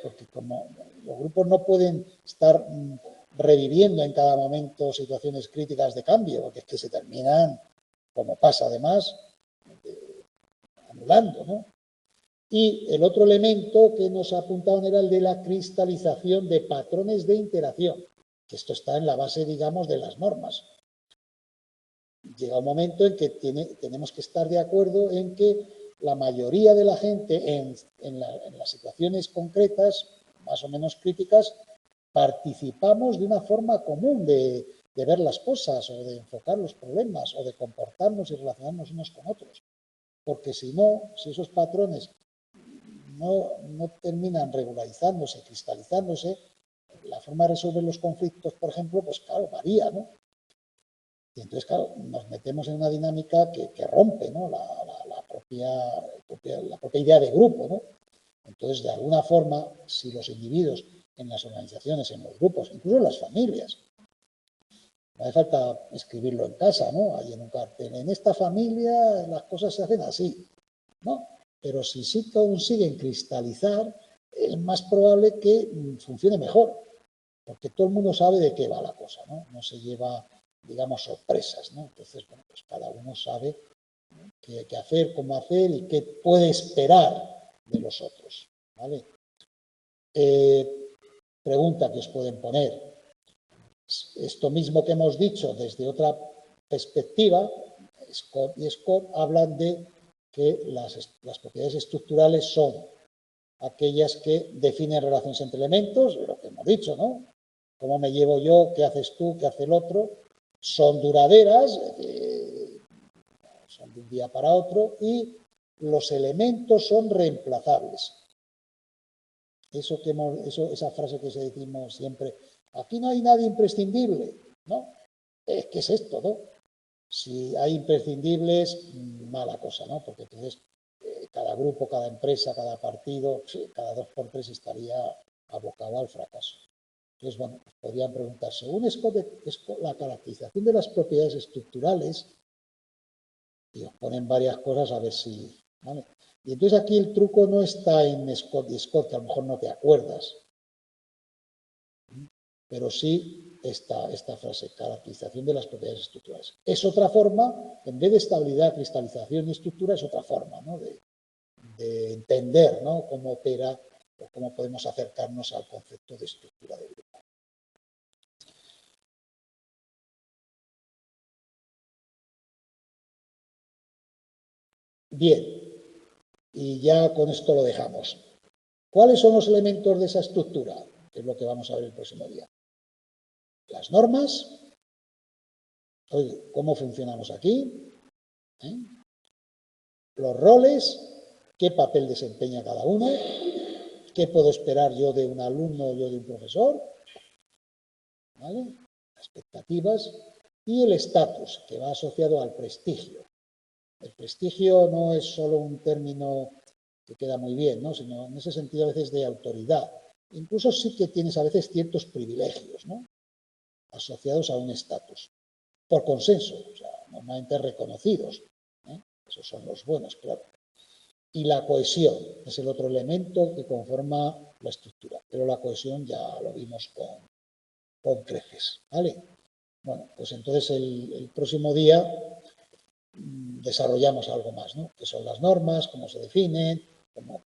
Porque como los grupos no pueden estar reviviendo en cada momento situaciones críticas de cambio, porque es que se terminan, como pasa además, anulando, ¿no? Y el otro elemento que nos apuntaban era el de la cristalización de patrones de interacción, que esto está en la base, digamos, de las normas. Llega un momento en que tenemos que estar de acuerdo en que la mayoría de la gente en las situaciones concretas, más o menos críticas, participamos de una forma común de ver las cosas o de enfocar los problemas o de comportarnos y relacionarnos unos con otros. Porque si no, si esos patrones no terminan regularizándose, cristalizándose. La forma de resolver los conflictos, por ejemplo, pues claro, varía, ¿no? Y entonces, claro, nos metemos en una dinámica que rompe, ¿no? la propia idea de grupo, ¿no? Entonces, de alguna forma, si los individuos en las organizaciones, en los grupos, incluso en las familias, no hace falta escribirlo en casa, ¿no? Ahí en un cartel. En esta familia las cosas se hacen así, ¿no? Pero si sí consiguen cristalizar, es más probable que funcione mejor, porque todo el mundo sabe de qué va la cosa, ¿no? No se lleva, digamos, sorpresas, ¿no? Entonces, bueno, pues cada uno sabe qué hacer, cómo hacer y qué puede esperar de los otros, ¿vale? Pregunta que os pueden poner. Esto mismo que hemos dicho desde otra perspectiva, Scott y Scott hablan de que las propiedades estructurales son aquellas que definen relaciones entre elementos, lo que hemos dicho, ¿no? ¿Cómo me llevo yo? ¿Qué haces tú? ¿Qué hace el otro? Son duraderas, son de un día para otro, y los elementos son reemplazables. Esa frase que se decimos siempre, aquí no hay nadie imprescindible, ¿no? ¿Qué es esto, no? Si hay imprescindibles, mala cosa, ¿no? Porque entonces cada grupo, cada empresa, cada partido, cada 2x3 estaría abocado al fracaso. Entonces, bueno, pues podrían preguntar, según Scott, la caracterización de las propiedades estructurales, y os ponen varias cosas a ver si... ¿vale? Y entonces aquí el truco no está en Scott y Scott, que a lo mejor no te acuerdas, pero sí esta frase, caracterización de las propiedades estructurales. Es otra forma, en vez de estabilidad, cristalización y estructura, es otra forma, ¿no? de entender, ¿no? Cómo opera o cómo podemos acercarnos al concepto de estructura de grupo. Bien, y ya con esto lo dejamos. ¿Cuáles son los elementos de esa estructura? Que es lo que vamos a ver el próximo día. Las normas. Oye, ¿cómo funcionamos aquí? ¿Eh? Los roles, qué papel desempeña cada uno, qué puedo esperar yo de un alumno o yo de un profesor, ¿vale? Expectativas y el estatus, que va asociado al prestigio. El prestigio no es solo un término que queda muy bien, ¿no? Sino en ese sentido a veces de autoridad. Incluso sí que tienes a veces ciertos privilegios, ¿no? Asociados a un estatus, por consenso, o sea, normalmente reconocidos. Esos son los buenos, claro. Y la cohesión es el otro elemento que conforma la estructura, pero la cohesión ya lo vimos con creces, ¿vale? Bueno, pues entonces el próximo día desarrollamos algo más, ¿no? ¿Qué son las normas? ¿Cómo se definen?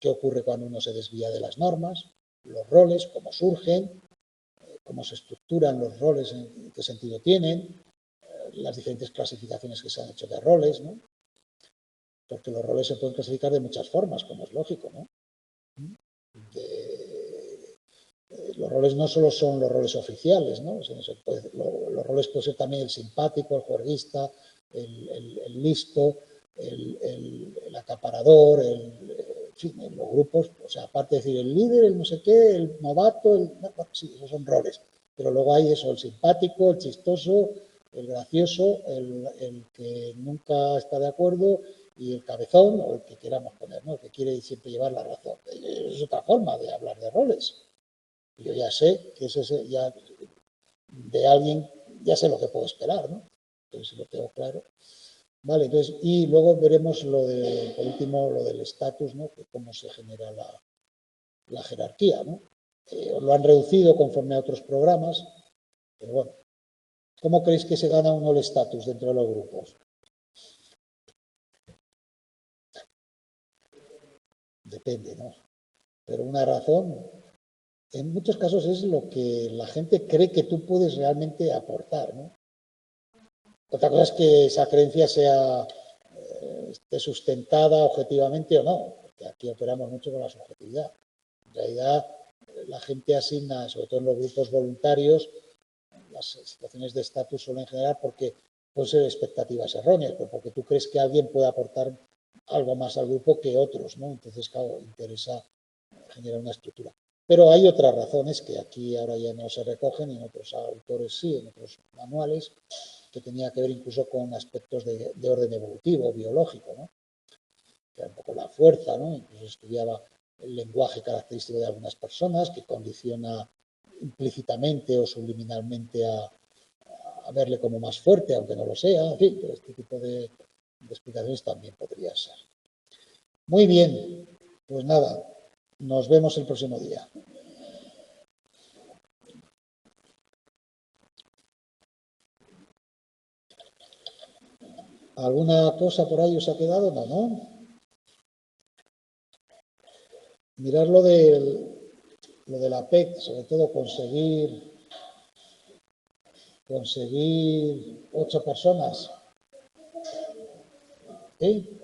¿Qué ocurre cuando uno se desvía de las normas? Los roles, cómo surgen, cómo se estructuran los roles, en qué sentido tienen, las diferentes clasificaciones que se han hecho de roles, ¿no? Porque los roles se pueden clasificar de muchas formas, como es lógico, ¿no? Los roles no solo son los roles oficiales, ¿no? Los roles pueden ser también el simpático, el juerguista, el listo, el acaparador, en fin, en los grupos, o sea, aparte de decir el líder, el no sé qué, el novato, sí, esos son roles, pero luego hay eso, el simpático, el chistoso, el gracioso, el que nunca está de acuerdo y el cabezón, o el que queramos poner, ¿no? El que quiere siempre llevar la razón. Es otra forma de hablar de roles. Yo ya sé que ya de alguien, ya sé lo que puedo esperar, ¿no? Entonces lo tengo claro. Vale, entonces, y luego veremos por último, lo del estatus, ¿no? Que cómo se genera la jerarquía, ¿no? Lo han reducido conforme a otros programas, pero bueno, ¿cómo creéis que se gana uno el estatus dentro de los grupos? Depende, ¿no? Pero una razón, en muchos casos es lo que la gente cree que tú puedes realmente aportar, ¿no? Otra cosa es que esa creencia esté sustentada objetivamente o no, porque aquí operamos mucho con la subjetividad. En realidad, la gente asigna, sobre todo en los grupos voluntarios, las situaciones de estatus suelen generar porque pueden ser expectativas erróneas, pero porque tú crees que alguien puede aportar algo más al grupo que otros, ¿no? Entonces, claro, interesa genera una estructura. Pero hay otras razones que aquí ahora ya no se recogen, en otros autores sí, en otros manuales, que tenía que ver incluso con aspectos de orden evolutivo, biológico, ¿no? Que era un poco la fuerza, ¿no? Incluso estudiaba el lenguaje característico de algunas personas que condiciona implícitamente o subliminalmente a verle como más fuerte, aunque no lo sea. En fin, este tipo de explicaciones también podría ser. Muy bien, pues nada, nos vemos el próximo día. ¿Alguna cosa por ahí os ha quedado? No, ¿no? Mirar lo de la PEC, sobre todo conseguir 8 personas. ¿Sí?